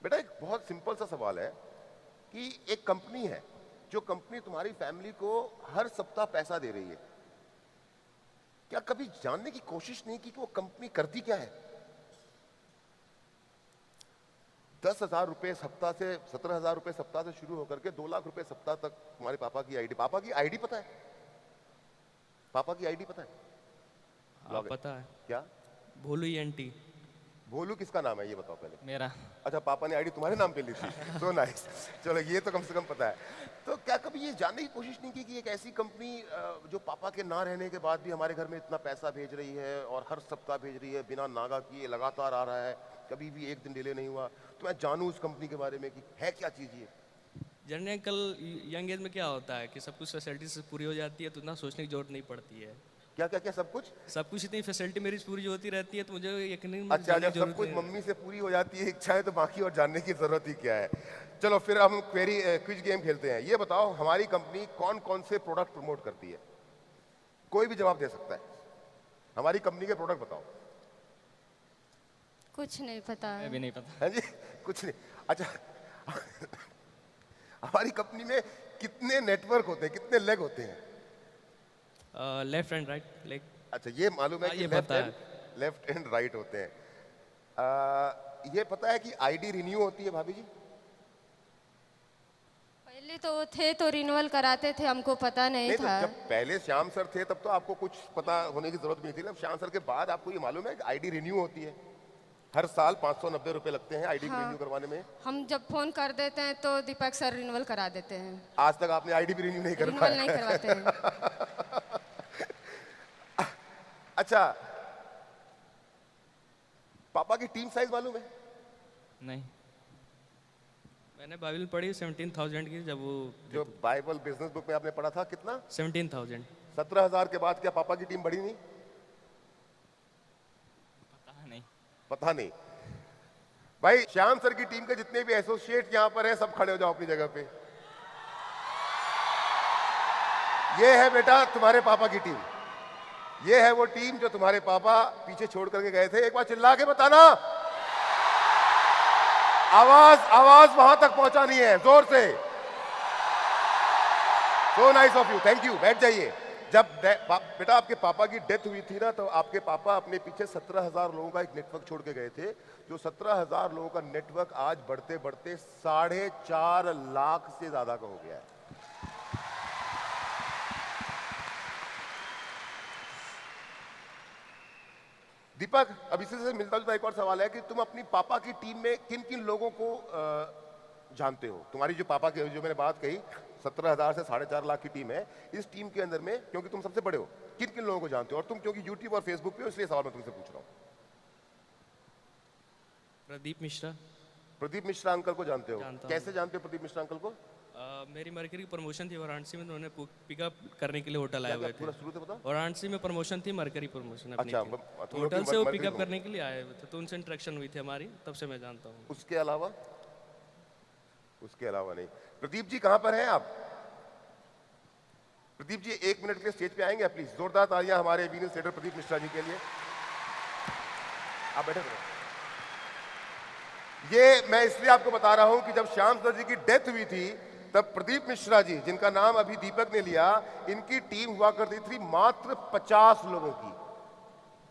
बेटा, एक बहुत सिंपल सा सवाल है कि एक कंपनी है, जो कंपनी तुम्हारी फैमिली को हर सप्ताह पैसा दे रही है, क्या कभी जानने की कोशिश नहीं की कि वो कंपनी करती क्या है? 10,000 रुपए सप्ताह से, 17,000 रुपए सप्ताह से शुरू होकर के 2 लाख रुपए सप्ताह तक तुम्हारे पापा की आईडी। पापा की आईडी पता है? पापा की आईडी पता है? पता है। क्या? भोलू ENT। भोलू किसका नाम है ये बताओ पहले। मेरा। अच्छा, पापा ने आईडी तुम्हारे नाम पे ली थी। So nice. चलो ये तो कम से कम पता है। तो क्या कभी ये जानने की कोशिश नहीं की कि एक ऐसी कंपनी जो पापा के ना रहने के बाद भी हमारे घर में इतना पैसा भेज रही है और हर सप्ताह भेज रही है, बिना नागा किए लगातार आ रहा है, कभी भी एक दिन डिले नहीं हुआ, तो मैं जानूं उस कंपनी के बारे में कि है क्या चीज़ ये। जनरली अंकल यंग एज में क्या होता है कि सब कुछ फैसिलिटीज पूरी हो जाती है तो इतना सोचने की जरूरत नहीं पड़ती है। क्या क्या क्या सब कुछ इतनी फैसिलिटी मेरी पूरी होती रहती है तो मुझे यकीन नहीं। अच्छा, जब सब कुछ मम्मी से पूरी हो जाती है इच्छाएं, तो बाकी और जानने की जरूरत ही क्या है। चलो फिर हम क्विज गेम खेलते हैं। ये बताओ हमारी कंपनी कौन कौन से प्रोडक्ट प्रमोट करती है? कोई भी जवाब दे सकता है। हमारी कंपनी के प्रोडक्ट बताओ। कुछ नहीं पता मैं है। भी नहीं पता। है जी, कुछ नहीं। अच्छा हमारी कंपनी में कितने नेटवर्क होते हैं, कितने लेग होते हैं? Left and right leg. अच्छा, ये मालूम है हाँ, कि ये पता है। लेफ्ट एंड राइट होते हैं। ये पता है कि आईडी रिन्यू होती है भाभी जी? पहले तो थे तो रिन्यूअल कराते थे, हमको पता नहीं नहीं, तो था। जब पहले श्याम सर थे तब तो आपको कुछ पता होने की जरूरत नहीं थी ना। श्याम सर के बाद आपको ये मालूम है कि आईडी रिन्यू होती है। हर साल 590 रुपए लगते हैं आईडी रिन्यू करवाने में। हम जब फोन कर देते हैं तो दीपक सर रिन्यूअल करा देते हैं। आज तक आपने आईडी भी रिन्यू नहीं कर रिन्यूअल पाया। नहीं करवाते हैं। अच्छा, पापा की टीम साइज मालूम है? नहीं, मैंने बाइबल पढ़ी 17,000 की। जब वो जो बाइबल बिजनेस बुक में आपने पढ़ा था कितना? 17,000। 17,000 के बाद क्या पापा की टीम बढ़ी नहीं? पता नहीं। पता नहीं। भाई श्याम सर की टीम के जितने भी एसोसिएट यहाँ पर हैं, सब खड़े हो जाओ अपनी जगह पे। ये है बेटा तुम्हारे पापा की टीम। ये है वो टीम जो तुम्हारे पापा पीछे छोड़ करके गए थे। एक बार चिल्ला के बताना। आवाज वहां तक पहुंचानी है, जोर से। सो nice of you, thank you. बैठ जाइए। जब बेटा आपके पापा की डेथ हुई थी ना, तो आपके पापा अपने पीछे 17,000 लोगों का एक नेटवर्क छोड़ के गए थे। जो 17,000 लोगों का नेटवर्क आज बढ़ते बढ़ते 4.5 लाख से ज्यादा का हो गया है। दीपक, अब इसी से मिलता जुलता एक और सवाल है कि तुम अपनी पापा की टीम में किन किन लोगों को जानते हो? तुम्हारी जो पापा की जो मैंने बात कही 17,000 से 4.5 लाख की टीम है, इस टीम के अंदर में क्योंकि तुम सबसे बड़े हो, किन किन लोगों को जानते हो? और तुम क्योंकि यूट्यूब और फेसबुक पे हो, इसलिए सवाल मैं तुमसे पूछ रहा हूँ। प्रदीप मिश्रा। प्रदीप मिश्रा अंकल को जानते हो? जानता हूँ। कैसे जानते हो प्रदीप मिश्रा अंकल को? मेरी मरकरी की प्रमोशन थी वाराणसी में, उन्होंने पिकअप करने के लिए होटल आए हुए थे। पूरा शुरू से बताओ। वाराणसी में प्रमोशन थी, मरकरी प्रमोशन अपनी अच्छा, थी। तुम लोग की होटल से वो मरकरी पिकअप में। करने के लिए आए हुए थे, तो उनसे इंटरेक्शन हुई थी हमारी, तब से मैं जानता हूँ। उसके अलावा नहीं। प्रदीप जी कहां पर हैं आप? प्रदीप जी 1 मिनट के लिए स्टेज पे आएंगे प्लीज? जोरदार तालियां हमारे वीनस लीडर प्रदीप मिश्रा जी के लिए। आप बैठे रहो। ये मैं इसलिए आपको बता रहा हूं कि जब श्याम सर जी की डेथ हुई थी, तब प्रदीप मिश्रा जी, जिनका नाम अभी दीपक ने लिया, इनकी टीम हुआ करती थी मात्र 50 लोगों की।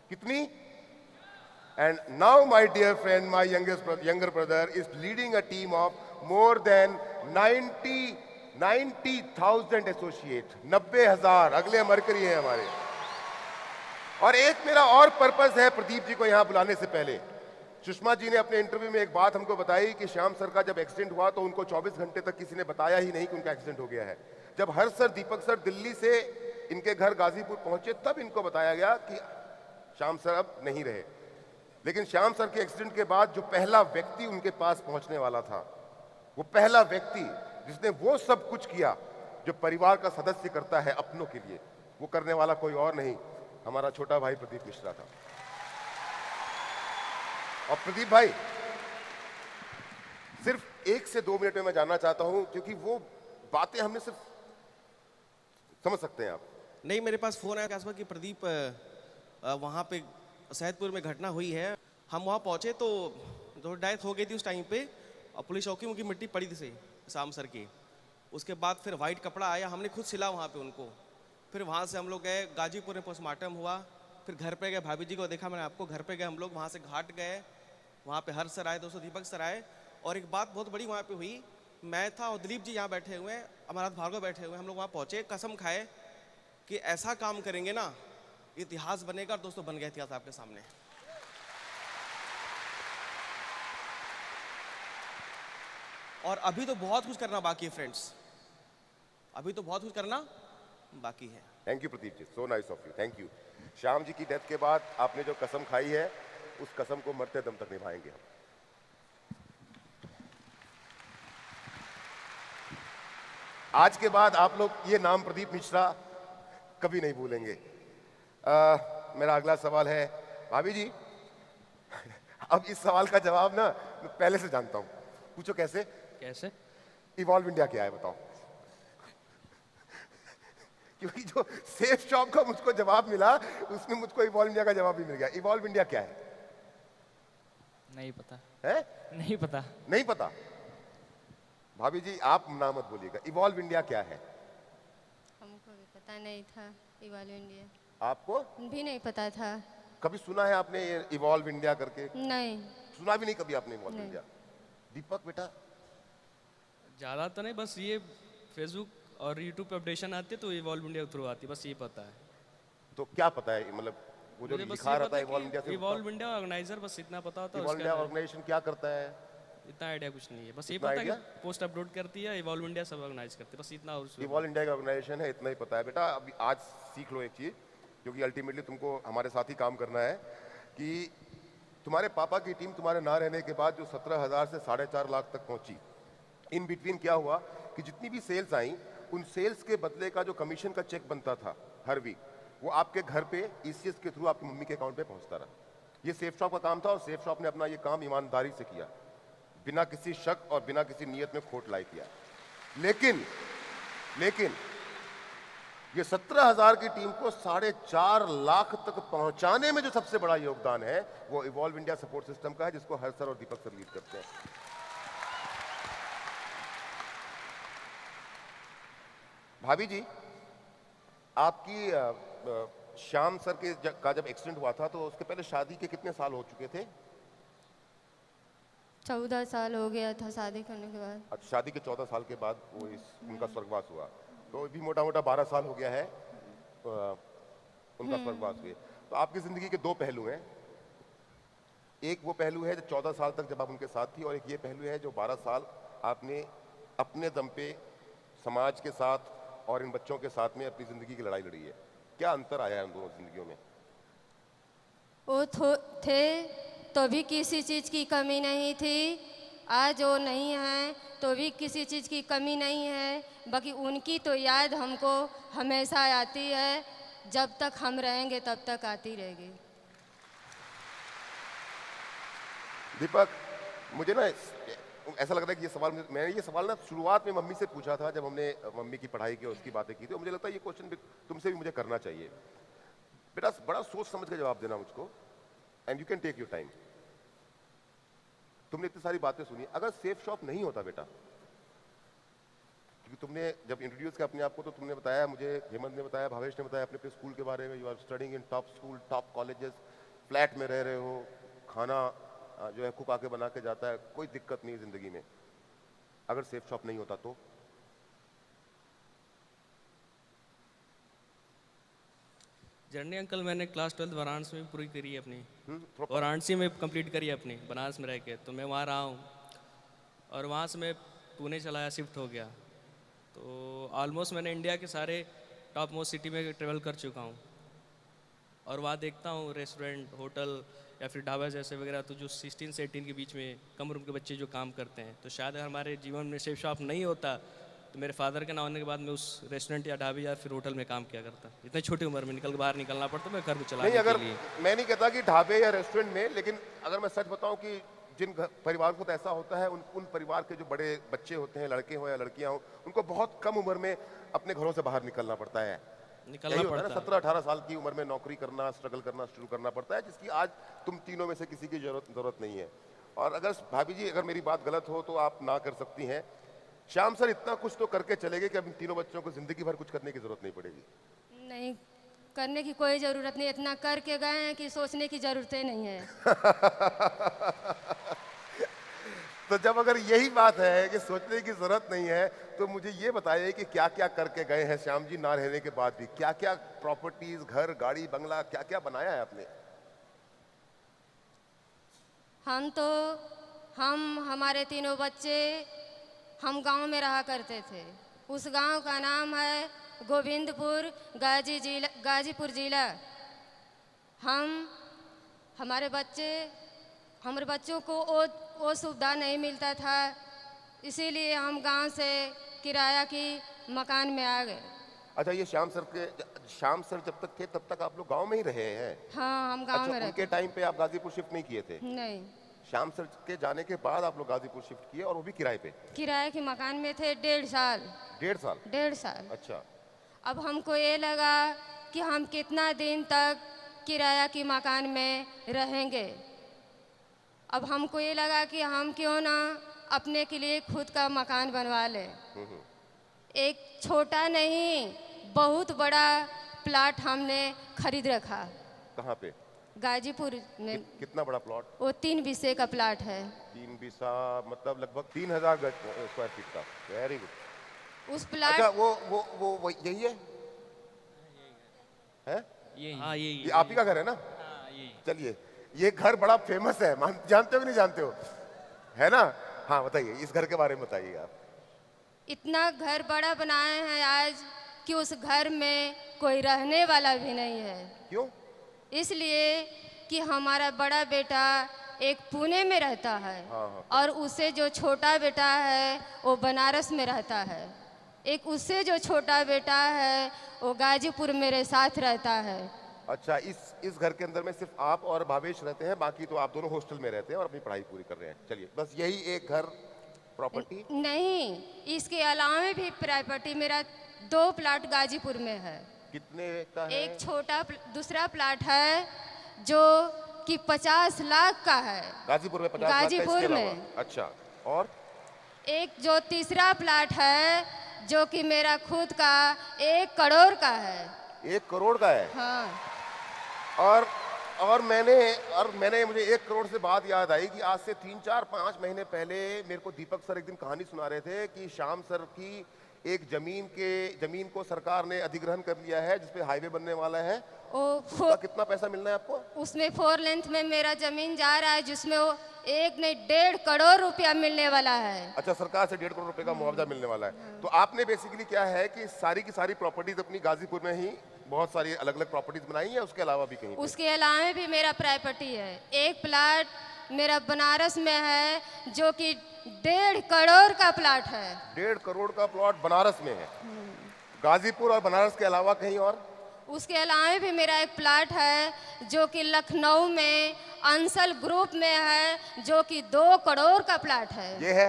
कितनी? And now my dear friend, माय younger brother is leading a team of more than 90,000 associate. 90,000 अगले मरकरी हैं हमारे। और एक मेरा और पर्पस है प्रदीप जी को यहां बुलाने से पहले। सुषमा जी ने अपने इंटरव्यू में एक बात हमको बताई कि श्याम सर का जब एक्सीडेंट हुआ तो उनको 24 घंटे तक किसी ने बताया ही नहीं कि उनका एक्सीडेंट हो गया है। जब हर सर दीपक सर दिल्ली से इनके घर गाजीपुर पहुंचे, तब इनको बताया गया कि श्याम सर अब नहीं रहे। लेकिन श्याम सर के एक्सीडेंट के बाद जो पहला व्यक्ति उनके पास पहुंचने वाला था, वो पहला व्यक्ति जिसने वो सब कुछ किया जो परिवार का सदस्य करता है अपनों के लिए, वो करने वाला कोई और नहीं, हमारा छोटा भाई प्रदीप मिश्रा था। और प्रदीप भाई, सिर्फ 1 से 2 मिनट में मैं जानना चाहता हूं, क्योंकि वो बातें हमने सिर्फ समझ सकते हैं आप। नहीं, मेरे पास फोन आया आसपास कि प्रदीप वहाँ पे सैदपुर में घटना हुई है। हम वहाँ पहुँचे तो डेथ हो गई थी उस टाइम पे, और पुलिस चौकी उनकी मिट्टी पड़ी थी शाम सर की। उसके बाद फिर वाइट कपड़ा आया, हमने खुद सिला वहाँ पे उनको। फिर वहाँ से हम लोग गए गाजीपुर में, पोस्टमार्टम हुआ। फिर घर पे गए, भाभी जी को देखा मैंने आपको, घर पे गए हम लोग। वहाँ से घाट गए, वहाँ पे हर्ष सर आए, दोस्तों दीपक सर आए। और एक बात बहुत बड़ी वहाँ पे हुई, मैं था और दिलीप जी यहाँ बैठे हुए हैं, अमरनाथ भार्गव बैठे हुए हैं। हम लोग वहाँ पहुँचे, कसम खाए कि ऐसा काम करेंगे ना, इतिहास बनेगा। और दोस्तों बन गया इतिहास आपके सामने। और अभी तो बहुत कुछ करना बाकी है फ्रेंड्स, अभी तो बहुत कुछ करना बाकी है। Thank you Pradeep ji, so nice of you, thank you. Shyam ji की डेथ के बाद आपने जो कसम खाई है उस कसम को मरते दम तक निभाएंगे हम। आज के बाद आप लोग ये नाम प्रदीप मिश्रा कभी नहीं भूलेंगे। मेरा अगला सवाल है भाभी जी। अब इस सवाल का जवाब ना मैं पहले से जानता हूं, पूछो कैसे? कैसे? इवॉल्व इंडिया क्या है बताओ? क्योंकि जो सेफ शॉप का मुझको जवाब मिला उसमें मुझको इवॉल्व इंडिया का जवाब भी मिल गया। इवॉल्व इंडिया क्या है? नहीं पता है? नहीं पता। नहीं पता? भाभी जी आप ना मत बोलिएगा, इवॉल्व इंडिया क्या है? हमको भी पता नहीं था इवॉल्व इंडिया। आपको भी नहीं पता था। कभी सुना है आपने ये इवॉल्व इंडिया करके? नहीं। सुना भी नहीं कभी आपने इवॉल्व नहीं। इंडिया? दीपक बेटा ज़्यादा तो नहीं, बस ये फेसबुक और यूट्यूब पे अपडेशन आती है तो इवॉल्व इंडिया थ्रू आती है, बस ये पता है। तो क्या पता है, मतलब वो जो मुझे बस लिखा ये रहता पता है है इवॉल्व इंडिया कि से? इवॉल्व इंडिया ऑर्गेनाइजर, बस इतना पता होता है। इवॉल्व इंडिया ऑर्गेनाइजेशन क्या करता है? इतना आइडिया कुछ नहीं है, बस ये इतना पता है idea? कि पोस्ट अपलोड करती है, इवॉल्व इंडिया सब ऑर्गेनाइज करती है, बस इतना। और इवॉल्व इंडिया का ऑर्गेनाइजेशन है, इतना ही पता है बेटा। अभी आज सीख लो एक चीज, क्योंकि अल्टीमेटली तुमको हमारे साथ ही काम करना है, कि तुम्हारे पापा की टीम तुम्हारे ना रहने के बाद जो 17,000 से 4.5 लाख तक पहुंची, इन बिटवीन क्या हुआ कि जितनी भी सेल्स आई उन सेल्स के बदले का जो कमीशन का चेक बनता था हर वीक, वो आपके घर पे ईसीएस के थ्रू आपकी मम्मी के अकाउंट पे पहुंचता रहा। ये सेफ शॉप का काम था और सेफ शॉप ने अपना ये काम ईमानदारी से किया, बिना किसी शक और बिना किसी नियत में खोट लाई किया। लेकिन ये 17,000 की टीम को 4.5 लाख तक पहुंचाने में जो सबसे बड़ा योगदान है वो इवॉल्व इंडिया सपोर्ट सिस्टम का है, जिसको हर सर और दीपक सर लीड करते हैं। भाभी जी आपकी श्याम सर का जब एक्सीडेंट हुआ था तो उसके पहले शादी के कितने साल हो चुके थे? 14 साल हो गया था शादी करने के बाद। अच्छा, शादी के 14 साल के बाद वो उनका स्वर्गवास हुआ, तो भी मोटा मोटा 12 साल हो गया है उनका स्वर्गवास हुए। तो आपकी जिंदगी के दो पहलू हैं, एक वो पहलू है जो 14 साल तक जब आप उनके साथ थी, और एक ये पहलू है जो 12 साल आपने अपने दम पे समाज के साथ और इन बच्चों के साथ में अपनी जिंदगी की लड़ाई लड़ी है। क्या अंतर आया है उन दोनों जिंदगियों में? वो थे तो भी किसी चीज़ की कमी नहीं थी, आज वो नहीं है तो भी किसी चीज़ की कमी नहीं है, बाकी उनकी तो याद हमको हमेशा आती है, जब तक हम रहेंगे तब तक आती रहेगी। दीपक मुझे ना ऐसा लग रहा है कि ये सवाल मैंने ये सवाल ना शुरुआत में मम्मी से पूछा था, जब हमने मम्मी की पढ़ाई की और उसकी बातें की थी, तो मुझे लगता है ये क्वेश्चन तुमसे भी मुझे करना चाहिए। बेटा बड़ा सोच समझ के जवाब देना मुझको, and you can take your time. तुमने इतनी सारी बातें सुनी, अगर सेफ शॉप नहीं होता बेटा, क्योंकि तुमने जब इंट्रोड्यूस किया अपने आप को तो तुमने बताया, मुझे हेमंत ने बताया, भावेश ने बताया अपने स्कूल के बारे में, you are studying in top school, top colleges, flat में रह रहे हो, खाना जो है कुक आके बना के जाता है, कोई दिक्कत नहीं जिंदगी में। अगर सेफ शॉप नहीं होता तो? जर्नी अंकल मैंने क्लास 12 वाराणसी में पूरी करी है अपनी, वाराणसी में कंप्लीट करी है अपनी, बनारस में रह के। तो मैं वहाँ रहा हूँ और वहाँ से मैं पुणे चलाया, शिफ्ट हो गया। तो ऑलमोस्ट मैंने इंडिया के सारे टॉप मोस्ट सिटी में ट्रेवल कर चुका हूँ, और वहाँ देखता हूँ रेस्टोरेंट, होटल या फिर ढाबा जैसे वगैरह, तो जो 16 से 18 के बीच में कम उम्र के बच्चे जो काम करते हैं, तो शायद अगर हमारे जीवन में सेफ शॉप नहीं होता तो मेरे फादर के ना होने के बाद मैं उस रेस्टोरेंट या ढाबे या फिर होटल में काम किया करता। इतनी छोटी उम्र में बाहर निकलना पड़ता मैं घर को चलाने नहीं, अगर के लिए। मैं नहीं कहता कि ढाबे या रेस्टोरेंट में, लेकिन अगर मैं सच बताऊं कि जिन परिवार को तो ऐसा होता है, उन परिवार के जो बड़े बच्चे होते हैं, लड़के हो या लड़कियां हो, उनको बहुत कम उम्र में अपने घरों से बाहर निकलना पड़ता है। निकलना पड़ता है 17-18 साल की उम्र में नौकरी करना, स्ट्रगल करना शुरू करना पड़ता है, जिसकी आज तुम तीनों में से किसी की जरूरत नहीं है। और अगर भाभी जी अगर मेरी बात गलत हो तो आप ना कर सकती हैं, श्याम सर इतना कुछ तो करके चले गए कि अब इन तीनों बच्चों को जिंदगी भर कुछ करने की जरूरत नहीं पड़ेगी। नहीं करने की कोई ज़रूरत नहीं, इतना करके गए हैं कि सोचने की ज़रूरत ही नहीं है। तो जब अगर यही बात है कि सोचने की जरूरत नहीं है, तो मुझे ये बताइए कि क्या क्या करके गए हैं श्याम जी ना रहने के बाद भी? क्या क्या प्रॉपर्टीज, घर, गाड़ी, बंगला, क्या क्या बनाया है आपने? हम हमारे तीनों बच्चे हम गांव में रहा करते थे। उस गांव का नाम है गोविंदपुर, गाजीपुर जिला। हमारे बच्चों को वो सुविधा नहीं मिलता था, इसीलिए हम गांव से किराया की मकान में आ गए। अच्छा, ये श्याम सर जब तक थे तब तक आप लोग गांव में ही रहे हैं? हाँ, हम गांव में रहते। उनके टाइम पे आप गाजीपुर शिफ्ट नहीं किए थे? नहीं। श्याम सर के जाने के बाद आप लोग गाजीपुर शिफ्ट किए, और वो भी किराए पे? किराए के मकान में थे 1.5 साल। 1.5 साल? अच्छा। अब हमको ये लगा कि हम कितना दिन तक किराया की मकान में रहेंगे। अब हमको ये लगा कि हम क्यों ना अपने के लिए खुद का मकान बनवा लें। एक छोटा नहीं, बहुत बड़ा प्लाट हमने खरीद रखा। कहाँ पे? गाजीपुर में। कितना बड़ा प्लॉट? वो 3 बीसे का प्लाट है। 3 बीसा मतलब लगभग 3000 स्क्वायर फीट का। Very good. उस प्लाट। अच्छा, वो यही है? हैं? हाँ, ये आप ही का घर है ना? चलिए, ये घर बड़ा फेमस है, जानते हो कि नहीं जानते हो? है ना? हाँ, बताइए, इस घर के बारे में बताइए आप। इतना घर बड़ा बनाए हैं आज कि उस घर में कोई रहने वाला भी नहीं है। क्यों? इसलिए कि हमारा बड़ा बेटा एक पुणे में रहता है। हाँ। और उससे जो छोटा बेटा है वो बनारस में रहता है। एक उससे जो छोटा बेटा है वो गाजीपुर मेरे साथ रहता है। अच्छा, इस घर के अंदर में सिर्फ आप और भावेश रहते हैं, बाकी तो आप दोनों हॉस्टल में रहते हैं और अपनी पढ़ाई पूरी कर रहे हैं। चलिए, बस यही एक घर प्रॉपर्टी? नहीं, इसके अलावा भी प्रॉपर्टी मेरा 2 प्लाट गाजीपुर में है। कितने का है? एक छोटा दूसरा प्लाट है जो कि 50 लाख का है। गाजीपुर में 50 लाख का? गाजीपुर में। अच्छा, और और जो तीसरा प्लाट है जो कि मेरा खुद का 1 करोड़ का है। 1 करोड़ का है? हाँ। और मैंने मुझे 1 करोड़ से बात याद आई कि आज से 3-4-5 महीने पहले मेरे को दीपक सर एक दिन कहानी सुना रहे थे कि श्याम सर की एक जमीन को सरकार ने अधिग्रहण कर लिया है, जिसपे हाईवे बनने वाला है। उसका कितना पैसा मिलना है आपको? उसमें 4 लेंथ में मेरा जमीन जा रहा है, जिसमें वो 1 नहीं 1.5 करोड़ रुपया मिलने वाला है। अच्छा, सरकार से 1.5 करोड़ रुपए का मुआवजा मिलने वाला है। तो आपने बेसिकली क्या है कि सारी की सारी प्रॉपर्टीज अपनी गाजीपुर में ही बहुत सारी अलग अलग प्रॉपर्टीज बनाई है, उसके अलावा भी कहीं? उसके अलावा भी मेरा प्रॉपर्टी है। एक प्लाट मेरा बनारस में है जो कि 1.5 करोड़ का प्लाट है। 1.5 करोड़ का प्लॉट बनारस में है? गाजीपुर और बनारस के अलावा कहीं और? उसके अलावा भी मेरा एक प्लाट है जो कि लखनऊ में अंसल ग्रुप में है, जो कि 2 करोड़ का प्लाट है। ये है?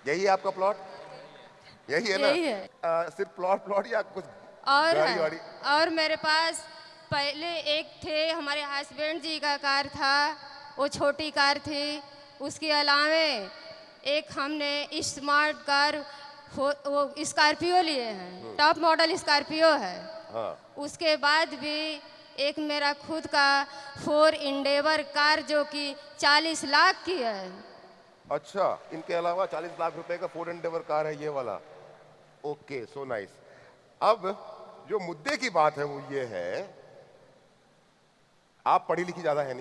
यही है आपका प्लॉट? यही है ना? यही है। सिर्फ प्लॉट या कुछ और गाड़ी है। वाड़ी? और मेरे पास पहले एक थे, हमारे हस्बैंड जी का कार था, वो छोटी कार थी। उसके अलावा एक हमने स्मार्ट कार वो स्कॉर्पियो लिए हैं, टॉप मॉडल स्कॉर्पियो है। हाँ। उसके बाद भी एक मेरा खुद का 4 इंडेवर कार जो कि 40 लाख की है। अच्छा, इनके अलावा 40 लाख रुपए का 4 एंडेवर कार है ये वाला? Okay, so nice. अब जो मुद्दे की बात है वो ये है, आप पढ़ी लिखी ज्यादा है?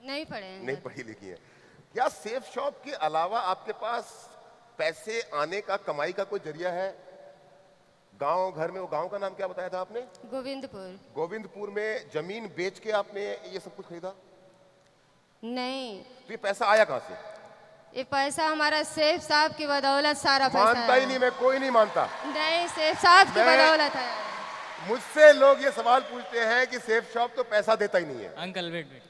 नहीं पढ़े हैं। नहीं पढ़ी लिखी है। क्या सेफ शॉप के अलावा आपके पास पैसे आने का, कमाई का कोई जरिया है? गांव घर में, वो गांव का नाम क्या बताया था आपने? गोविंदपुर। गोविंदपुर में जमीन बेच के आपने ये सब कुछ खरीदा? नहीं। तो ये पैसा आया कहां से? ये पैसा हमारा सेठ साहब की बदौलत सारा पैसा मानता ही नहीं, मैं कोई नहीं मानता। नहीं, सेठ साहब की बदौलत है। मुझसे लोग ये सवाल पूछते हैं कि सेफ शॉप तो पैसा देता ही नहीं है। अंकल वेट,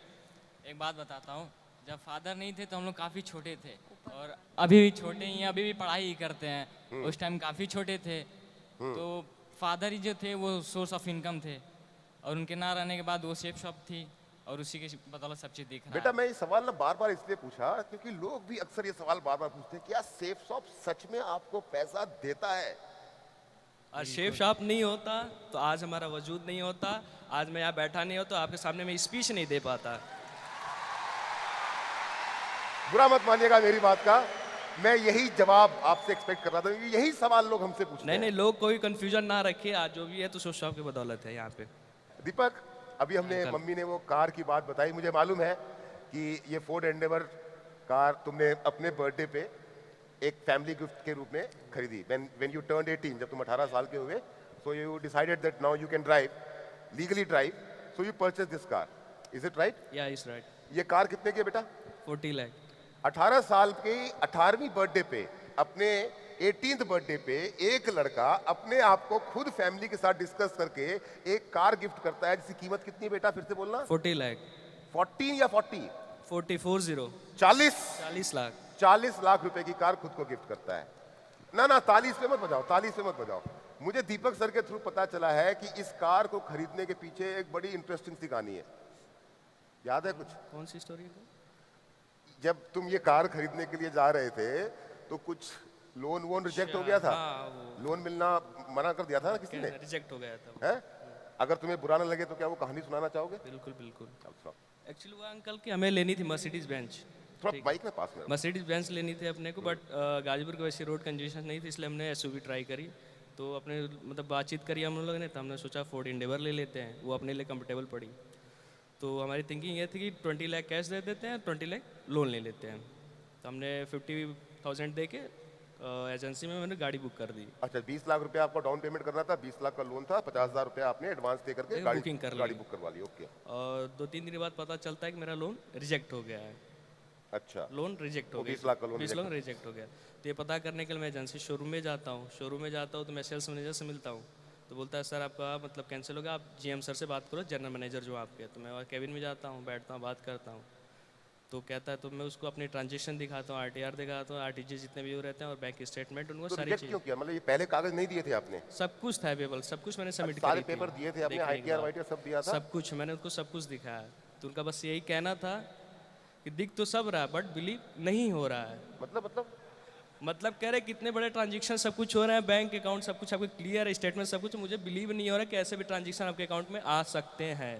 एक बात बताता हूँ। जब फादर नहीं थे तो हम लोग काफ़ी छोटे थे, और अभी भी छोटे ही हैं, अभी भी पढ़ाई ही करते हैं। उस टाइम काफ़ी छोटे थे, तो फादर ही जो थे वो सोर्स ऑफ इनकम थे, और उनके ना रहने के बाद वो सेफ शॉप थी, और उसी के बदौलत सब चीज़ दिख रहा है। बेटा, मैं ये सवाल ना बार बार इसलिए पूछा क्योंकि लोग भी अक्सर ये सवाल बार बार पूछते हैं, क्या सेफ शॉप सच में आपको पैसा देता है? और सेफ शॉप नहीं होता तो आज हमारा वजूद नहीं होता, आज मैं यहाँ बैठा नहीं होता, आपके सामने मैं स्पीच नहीं दे पाता। बुरा मत मानिएगा मेरी बात का, मैं यही जवाब आपसे एक्सपेक्ट कर रहा था, क्योंकि यही सवाल लोग हमसे पूछते हैं। नहीं, लोग कोई कंफ्यूजन ना रखे, आज जो भी है तो सेफ शॉप की बदौलत है यहाँ पे। दीपक, अभी हमने, मम्मी ने वो कार की बात बताई, मुझे मालूम है कि ये फोर्ड एंडेवर कार तुमने अपने बर्थडे पे एक फैमिली गिफ्ट के रूप में खरीदी व्हेन यू टर्न्ड 18, जब तुम 18 साल के हुए, so you decided that now you can drive, legally drive, so you purchase this car, is it right? या इज राइट। ये कार कितने की है बेटा? 40 लाख। 18 साल की 18वीं बर्थडे पे, अपने 18th बर्थडे पे एक लड़का अपने आप को खुद फैमिली के साथ डिस्कस करके एक कार गिफ्ट करता है जिसकी कीमत कितनी है बेटा, फिर से बोलना? 40 लाख। 14 या 40? 40 40 लाख। 40 लाख रुपए की कार खुद को गिफ्ट करता है। ना तालीस पे मत बजाओ, तालीस पे मत बजाओ। मुझे दीपक सर के थ्रू पता चला है कि इस कार को खरीदने के पीछे एक बड़ी इंटरेस्टिंग सी कहानी है, याद है कुछ? कौन सी स्टोरी है? जब तुम ये कार खरीदने के लिए जा रहे थे तो कुछ लोन वोन रिजेक्ट हो गया था। लोन मिलना मना कर दिया था ना किसी ने? रिजेक्ट हो गया था। है? अगर तुम्हें बुरा ना लगे तो क्या वो कहानी सुनाना चाहोगे? बिल्कुल बिल्कुल। एक्चुअली वो अंकल की हमें लेनी थी मर्सिडीज बेंच। थोड़ा बाइक में पास में। मर्सिडीज बेंच लेनी थी अपने को, बट गाजीपुर के वैसे रोड कंजेशन नहीं थी, इसलिए हमने एसयूवी ट्राई करी। तो अपने मतलब बातचीत करी हम लोगों ने, तो हमने सोचा फोर्ड इंडेवर ले लेते हैं, वो अपने लिए कंफर्टेबल पड़ी। तो हमारी थिंकिंग ये थी कि 20 लाख कैश दे देते हैं, 20 लाख लोन ले लेते हैं। तो हमने 50,000 दे के एजेंसी में मैंने गाड़ी बुक कर दी। अच्छा, 20 लाख रुपए आपको डाउन पेमेंट करना था, 20 लाख का लोन था, 50,000 रुपए आपने एडवांस पे करके गाड़ी बुक करवा ली। ओके। और 2-3 दिन बाद पता चलता है कि मेरा लोन रिजेक्ट हो गया है। अच्छा, लोन रिजेक्ट हो गया, 20 लाख का लोन रिजेक्ट हो गया। तो ये पता करने के लिए मैं एजेंसी शोरूम में जाता हूँ, तो मैं सेल्स मैनेजर से मिलता हूँ। तो बोलता है सर आपका मतलब कैंसिल हो गया, आप जीएम सर से बात करो, जनरल मैनेजर जो आपके। तो मैं केबिन में जाता हूँ, बैठता हूँ, बात करता हूँ। तो कहता है, तो मैं उसको अपनी ट्रांजेक्शन दिखाता हूँ, आरटीआर दिखाता हूँ, आरटीजी जितने भी रहते हैं और बैंक स्टेटमेंट, उनको तो सारी चीज़। क्यों किया? मतलब ये पहले कागज नहीं दिए थे आपने? सब कुछ था अवेलेबल, सब कुछ मैंने सबमिट सारे पेपर दिए थे आपने, आईटीआर वाईटीआर सब दिया था? सब कुछ मैंने उनको सब कुछ दिखाया। तो उनका बस यही कहना था कि दिख तो सब रहा है बट बिलीव नहीं हो रहा है। मतलब कह रहे कितने बड़े ट्रांजेक्शन सब कुछ हो रहे हैं, बैंक अकाउंट सब कुछ आपके क्लियर है, स्टेटमेंट सब कुछ, मुझे बिलीव नहीं हो रहा है कि ऐसे भी ट्रांजेक्शन आपके अकाउंट में आ सकते हैं।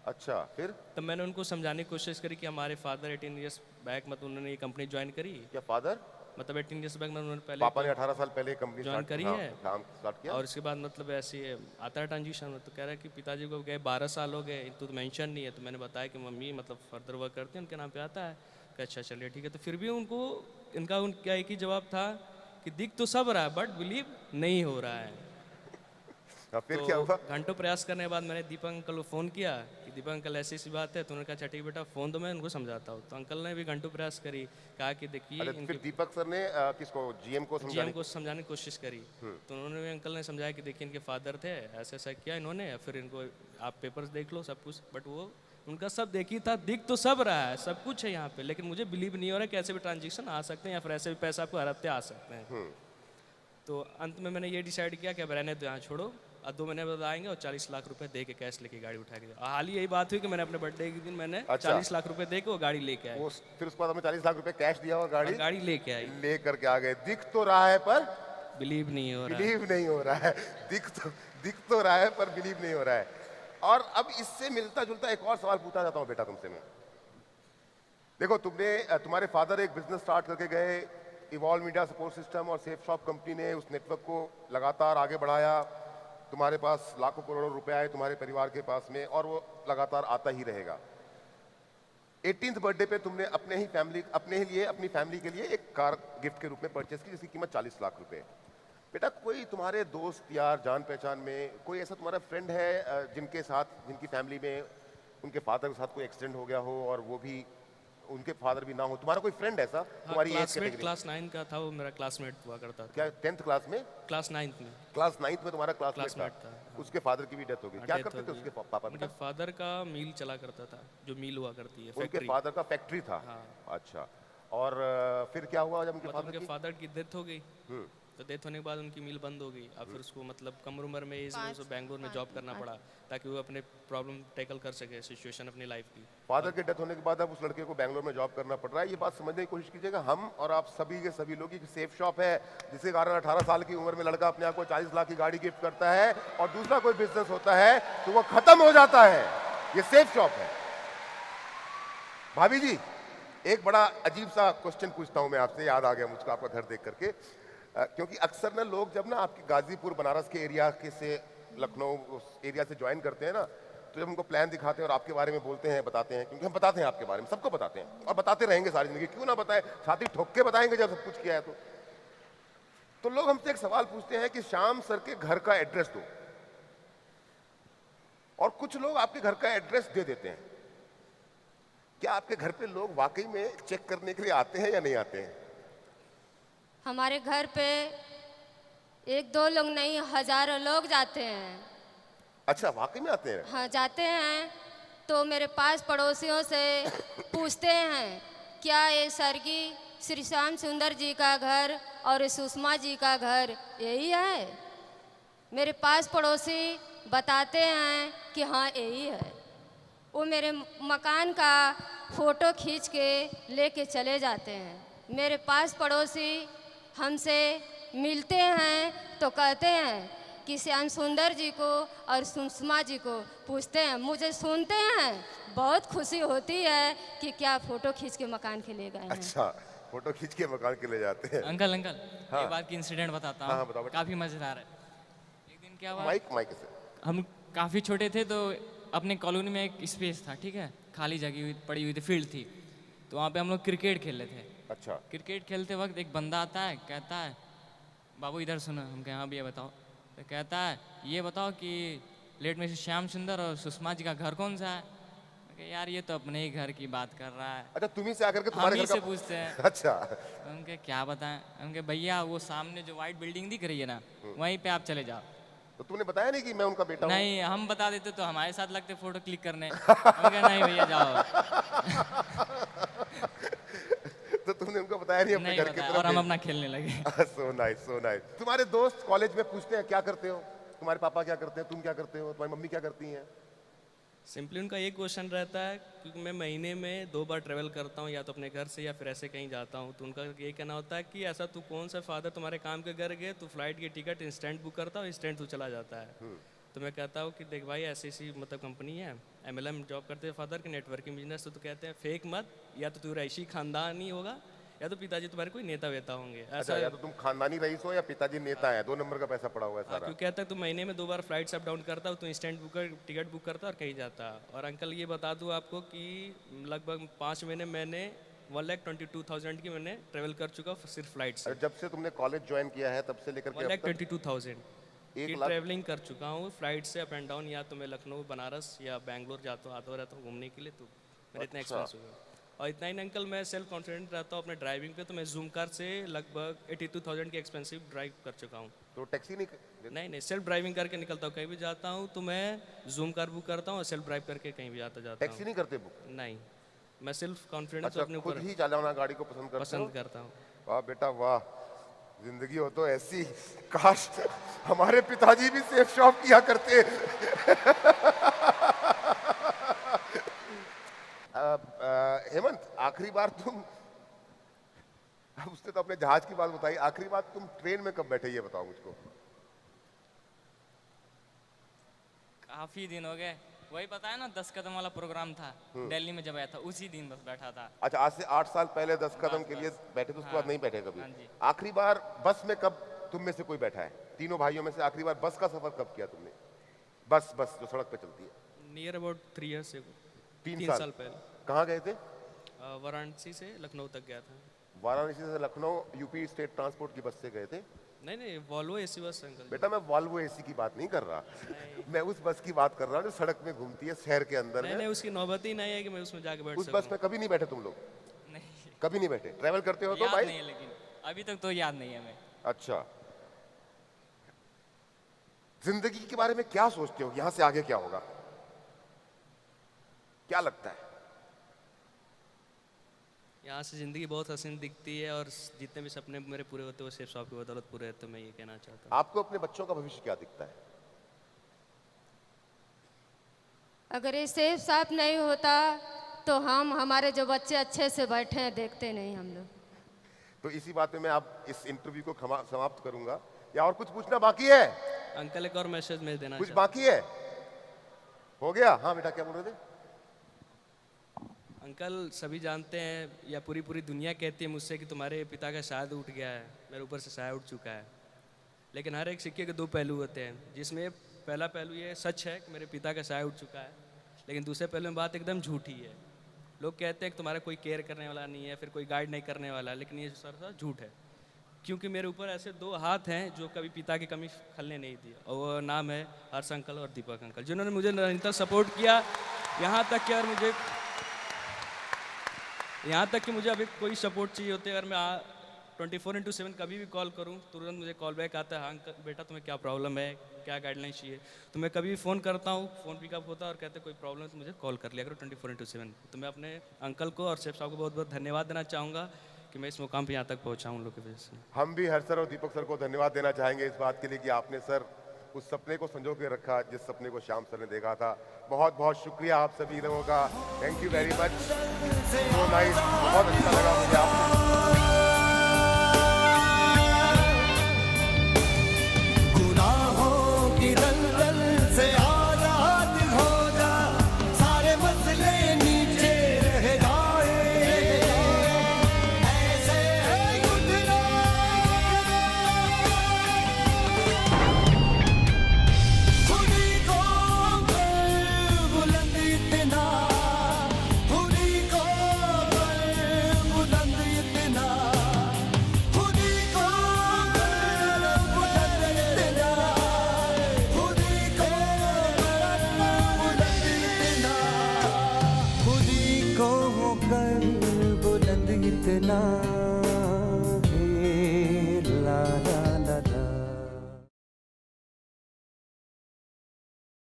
अच्छा, फिर? तब मैंने उनको समझाने की कोशिश करी कि हमारे फादर 18 ईयर्स बैक मतलब उन्होंने ये कंपनी ज्वाइन करी। क्या फादर? मतलब 18 ईयर्स बैक उन्होंने पहले पापा ने 18 साल पहले कंपनी ज्वाइन करी है, काम स्टार्ट किया। और इसके बाद मतलब ऐसे आता है ट्रांजेक्शन। तो कह रहा है कि पिताजी को गए 12 साल हो गए, तो मेंशन नहीं है। तो मैंने बताया कि मम्मी मतलब फर्दर वर्क करते हैं, उनके नाम पे आता है। कि अच्छा चलिए ठीक है। तो फिर भी उनको उनका एक ही जवाब था कि दिख तो सब रहा है बट बिलीव नहीं हो रहा है। फिर तो क्या हुआ? घंटों प्रयास करने के बाद मैंने दीपक अंकल को फ़ोन किया कि दीपक अंकल ऐसी सी बात है। तो उन्होंने कहा अच्छा ठीक बेटा फ़ोन दो, मैं उनको समझाता हूँ। तो अंकल ने भी घंटों प्रयास करी, कहा कि देखिए फिर दीपक सर ने किसको, जीएम को समझाने की कोशिश करी। तो उन्होंने भी अंकल ने समझाया कि देखिए इनके फादर थे, ऐसा ऐसा किया इन्होंने, फिर इनको आप पेपर्स देख लो सब कुछ। बट वो उनका सब देखी था, दिख तो सब रहा है, सब कुछ है यहाँ पे, लेकिन मुझे बिलीव नहीं हो रहा कि ऐसे भी ट्रांजेक्शन आ सकते हैं या फिर ऐसे भी पैसा आपको हर हफ्ते आ सकते हैं। तो अंत में मैंने ये डिसाइड किया कि अब रहने तो यहाँ छोड़ो, और 2 महीने बाद आएंगे और 40 लाख रुपए दे के कैश लेके गाड़ी उठा के। हाल ही यही बात हुई कि मैंने अपने बर्थडे के दिन मैंने 40 लाख रुपए दे के वो गाड़ी लेके आया। फिर उसके बाद हमें 40 लाख रुपए कैश दिया और गाड़ी लेके आई, लेकर के आ गए। दिख तो रहा है पर बिलीव नहीं हो रहा है। दिख तो रहा है पर बिलीव नहीं हो रहा है। और अब इससे मिलता जुलता एक और सवाल पूछना चाहता हूँ बेटा तुमसे मैं। देखो, तुम्हारे फादर एक बिजनेस स्टार्ट करके गए, इवॉल्व मीडिया सपोर्ट सिस्टम और सेफ शॉप कंपनी ने उस नेटवर्क को लगातार आगे बढ़ाया। तुम्हारे पास लाखों करोड़ों रुपए आए तुम्हारे परिवार के पास में, और वो लगातार आता ही रहेगा। 18th बर्थडे पे तुमने अपने ही लिए अपनी फैमिली के लिए एक कार गिफ्ट के रूप में परचेस की जिसकी कीमत 40 लाख रुपए। बेटा, कोई तुम्हारे दोस्त यार जान पहचान में कोई ऐसा तुम्हारा फ्रेंड है जिनकी फैमिली में उनके फादर के साथ कोई एक्सीडेंट हो गया हो और वो भी उनके फादर भी ना हो? तुम्हारा कोई फ्रेंड ऐसा तुम्हारी क्लासमेट क्लास 9 का था, वो मेरा क्लासमेट हुआ करता था। क्या 10th क्लास में? क्लास 9th में। क्लास 9th में तुम्हारा क्लासमेट था। उसके फादर की भी डेथ हो गई। क्या करते थे उसके पापा? उनके फादर का मिल चला करता था, जो मिल हुआ करती है, उनके फादर का फैक्ट्री था। अच्छा, और फिर क्या हुआ जब उनके फादर की डेथ हो गई? तो डेथ होने के बाद उनकी मिल बंद हो गई। अब फिर उसको मतलब कम उम्र में उसको बैंगलोर में जॉब करना पड़ा ताकि वो अपने प्रॉब्लम टैकल कर सके, सिचुएशन अपनी लाइफ की। फादर के डेथ होने के बाद अब उस लड़के को बैंगलोर में जॉब करना पड़ रहा है। ये बात समझने की कोशिश कीजिएगा, हम और आप सभी के सभी लोग, की सेफ शॉप है जिसके कारण 18 साल की उम्र में लड़का अपने आप को 40 लाख की गाड़ी गिफ्ट करता है और दूसरा कोई बिजनेस होता है तो वो खत्म हो जाता है। ये सेफ शॉप है। भाभी जी, एक बड़ा अजीब सा क्वेश्चन पूछता हूं मैं आपसे, याद आ गया मुझको आपका घर देख करके। क्योंकि अक्सर ना लोग जब ना आपके गाजीपुर बनारस के एरिया के से लखनऊ उस एरिया से ज्वाइन करते हैं ना, तो जब उनको प्लान दिखाते हैं और आपके बारे में बोलते हैं, बताते हैं, क्योंकि हम बताते हैं आपके बारे में, सबको बताते हैं और बताते रहेंगे सारी जिंदगी, क्यों ना बताएं, छाती ठोक के बताएंगे जब सब कुछ किया है तो लोग हमसे एक सवाल पूछते हैं कि श्याम सर के घर का एड्रेस दो, और कुछ लोग आपके घर का एड्रेस दे देते हैं। क्या आपके घर पे लोग वाकई में चेक करने के लिए आते हैं या नहीं आते हैं? हमारे घर पे एक दो लोग नहीं, हजारों लोग जाते हैं। अच्छा, वाकई में आते हैं? हाँ, जाते हैं। तो मेरे पास पड़ोसियों से पूछते हैं, क्या ये स्वर्गीय श्री श्याम सुंदर जी का घर और सुषमा जी का घर यही है? मेरे पास पड़ोसी बताते हैं कि हाँ यही है। वो मेरे मकान का फ़ोटो खींच के लेके चले जाते हैं। मेरे पास पड़ोसी हमसे मिलते हैं तो कहते हैं कि श्याम सुंदर जी को और सुषमा जी को पूछते हैं। मुझे सुनते हैं, बहुत खुशी होती है कि क्या फ़ोटो खींच के मकान के ले गए हैं। अच्छा, फोटो खींच के मकान के ले जाते हैं। अंकल हाँ। एक बात की इंसिडेंट बताता हाँ, हूँ। बताओ बेटा। काफ़ी मज़ेदार है। एक दिन क्या हुआ, माइक से। हम काफ़ी छोटे थे तो अपने कॉलोनी में एक स्पेस था, ठीक है, खाली जगह हुई पड़ी हुई थी, फील्ड थी। तो वहाँ पे हम लोग क्रिकेट खेल रहे थे। अच्छा, क्रिकेट खेलते वक्त एक बंदा आता है, कहता है बाबू इधर सुनो। हम कहे हाँ भैया बताओ। तो कहता है ये बताओ कि लेट में से श्याम सुंदर और सुषमा जी का घर कौन सा है? मैं कहा, यार ये तो अपने ही घर की बात कर रहा है। अच्छा, तुम्ही से आकर के हम तुम्हारे ही घर से का पूछते हैं। अच्छा, तो उनके क्या बताएं? उनके भैया वो सामने जो वाइट बिल्डिंग दिख रही है ना, वहीं पे आप चले जाओ। तो तुमने बताया नहीं कि मैं उनका बेटा हूँ? नहीं, हम बता देते तो हमारे साथ लगते फोटो क्लिक करने। हम कहे नहीं भैया जाओ। तो तुमने उनको बताया नहीं अपने नहीं घर की बताया तरफ? और हम अपना खेलने लगे। सो नाइस, सो नाइस। तुम्हारे दोस्त कॉलेज में पूछते हैं क्या करते हो, तुम्हारे पापा क्या करते हैं, तुम क्या करते हो, तुम्हारी मम्मी क्या करती हैं? सिंपली उनका ये क्वेश्चन रहता है, क्योंकि मैं महीने में 2 बार ट्रैवल करता हूँ, या तो अपने घर से या फिर ऐसे कहीं जाता हूँ। तो उनका ये कहना होता है कि ऐसा तू कौन सा फादर तुम्हारे काम के घर गए, तू फ्लाइट की टिकट इंस्टेंट बुक करता हो, इंस्टेंट तू चला जाता है। तो मैं कहता हूँ कि देख भाई ऐसी मतलब कंपनी है, MLM जॉब करते हैं फादर के, नेटवर्किंग बिजनेस। तो कहते हैं फेक मत, या तो तू रईसी खानदानी होगा या तो पिताजी तुम्हारे कोई नेता वेता होंगे। अच्छा, या तो तुम खानदानी रईस हो या पिताजी नेता है, 2 नंबर का पैसा पड़ा हुआ है सारा। क्यों कहता है तू महीने में 2 बार फ्लाइट्स अप डाउन करता हो, तो इंस्टेंट टिकट बुक करता और कहीं जाता। और अंकल ये बता दूं आपको कि लगभग 5 महीने मैंने 1,22,000 की मैंने ट्रेवल कर चुका हूँ सिर्फ फ्लाइट से। जब से तुमने कॉलेज ज्वाइन किया है तब से लेकर के अब तक 1,22,000 की 1 लाख? ट्रैवलिंग कर चुका हूँ फ्लाइट से अप एंड डाउन। या तो मैं लखनऊ, बनारस या बैंगलोर आता रहता हूँ घूमने के लिए। तो मेरा इतना अच्छा। एक्सपेंस हुआ। और इतना ही अंकल, मैं सेल्फ कॉन्फिडेंट रहता हूँ अपने ड्राइविंग पे। तो मैं जूम कार से लगभग 82,000 की एक्सपेंसिव ड्राइव कर चुका हूँ। तो टैक्सी नहीं सेल्फ ड्राइविंग करके निकलता हूँ। कहीं भी जाता हूँ तो मैं जूम कार बुक करता हूँ और सेल्फ ड्राइव करके कहीं भी जाता हूँ। टैक्सी नहीं करते बुक? नहीं, मैं सेल्फ कॉन्फिडेंस अच्छा, अपने खुद ऊपर ही चलाना गाड़ी को पसंद करते हो? पसंद करता हूँ। वाह बेटा वाह, जिंदगी हो तो ऐसी। काश हमारे पिताजी भी सेफ शॉप किया करते। हेमंत, आखिरी बार तुम, अब उसने तो अपने जहाज की बात बताई, आखिरी बार तुम ट्रेन में कब बैठे ये बताओ मुझको। काफी दिन हो गए। वही पता है ना 10 कदम वाला प्रोग्राम था दिल्ली में, जब आया था उसी दिन बस बैठा था। अच्छा, आज से 8 साल पहले 10 कदम बस, के लिए बस। बैठे थे, उसके हाँ। बाद नहीं बैठे कभी? हाँ जी। आखिरी बार बस में कब तुम में से कोई बैठा है? तीनों भाइयों में से आखिरी बार बस का सफर कब किया तुमने? बस जो सड़क पे चलती है। नियर अबाउट 3 ईयर्स एगो, 3 3 साल साल पहले। कहाँ गए थे? वाराणसी से लखनऊ तक गया था। वाराणसी से लखनऊ यूपी स्टेट ट्रांसपोर्ट की बस से गए थे? नहीं, वॉल्वो एसी बस अंकल। बेटा मैं वॉल्वो एसी की बात नहीं कर रहा, मैं उस बस की बात कर रहा हूँ जो सड़क में घूमती है शहर के अंदर नहीं, में। उसकी नौबत ही नहीं है कि मैं उसमें जाके बैठ उस बस सकूं। में कभी नहीं बैठे तुम लोग? नहीं, कभी नहीं बैठे? ट्रैवल करते हो तो याद भाई? नहीं है, लेकिन अभी तक तो याद नहीं है हमें। अच्छा, जिंदगी के बारे में क्या सोचते हो, यहाँ से आगे क्या होगा, क्या लगता है? यहाँ से ज़िंदगी बहुत हसीन दिखती है, और जितने भी सपने मेरे पूरे होते हैं वो सेफ शॉप की बदौलत पूरे होते हैं। मैं ये कहना चाहता हूँ। आपको अपने बच्चों का भविष्य क्या दिखता है? अगर ये सेफ साफ नहीं होता तो हम हमारे जो बच्चे अच्छे से बैठे हैं देखते नहीं हम लोग। तो इसी बात पे मैं आप इस इंटरव्यू को समाप्त करूंगा, या और कुछ पूछना बाकी है? अंकल एक और मैसेज मैं देना कुछ चाहता हूँ। बाकी है? हो गया? हाँ बेटा, क्या बोल रहे थे? अंकल सभी जानते हैं, या पूरी दुनिया कहती है मुझसे कि तुम्हारे पिता का शायद उठ गया है, मेरे ऊपर से शायद उठ चुका है। लेकिन हर एक सिक्के के 2 पहलू होते हैं, जिसमें पहला पहलू ये सच है कि मेरे पिता का शायद उठ चुका है, लेकिन दूसरे पहलू में बात एकदम झूठी है। लोग कहते हैं कि तुम्हारा कोई केयर करने वाला नहीं है, फिर कोई गाइड नहीं करने वाला, लेकिन ये सर झूठ है। क्योंकि मेरे ऊपर ऐसे 2 हाथ हैं जो कभी पिता की कमी खलने नहीं दी, और वो नाम है हर्ष अंकल और दीपक अंकल, जिन्होंने मुझे निरंतर सपोर्ट किया। यहाँ तक कि मुझे अभी कोई सपोर्ट चाहिए होते, अगर मैं 24/7 कभी भी कॉल करूं, तुरंत मुझे कॉल बैक आता है, हाँ अंकल बेटा तुम्हें क्या प्रॉब्लम है, क्या गाइडलाइन चाहिए। तो मैं कभी भी फ़ोन करता हूं, फ़ोन पिकअप होता है और कहते कोई प्रॉब्लम है तो मुझे कॉल कर लिया करो 24/7। तो मैं अपने अंकल को और शेफ साहब को बहुत बहुत धन्यवाद देना चाहूँगा कि मैं इस मुकाम पर यहाँ तक पहुँचा हूँ उन लोग की वजह से। हम भी हर्ष सर और दीपक सर को धन्यवाद देना चाहेंगे इस बात के लिए कि आपने सर उस सपने को संजो के रखा जिस सपने को श्याम सर ने देखा था। बहुत बहुत शुक्रिया आप सभी लोगों का, thank you very much, so nice, बहुत अच्छा लगा मुझे आपसे। गुनाहों की दलदल से आजाद हो जा, सारे मसले नीचे रह जाए, ऐसे उठना खुदी को बुलंद इतना, खुदी को बुलंद इतना, खुदी को बुलंद इतना, खुदी को बुलंद इतना, खुदी को होकर बुलंद इतना।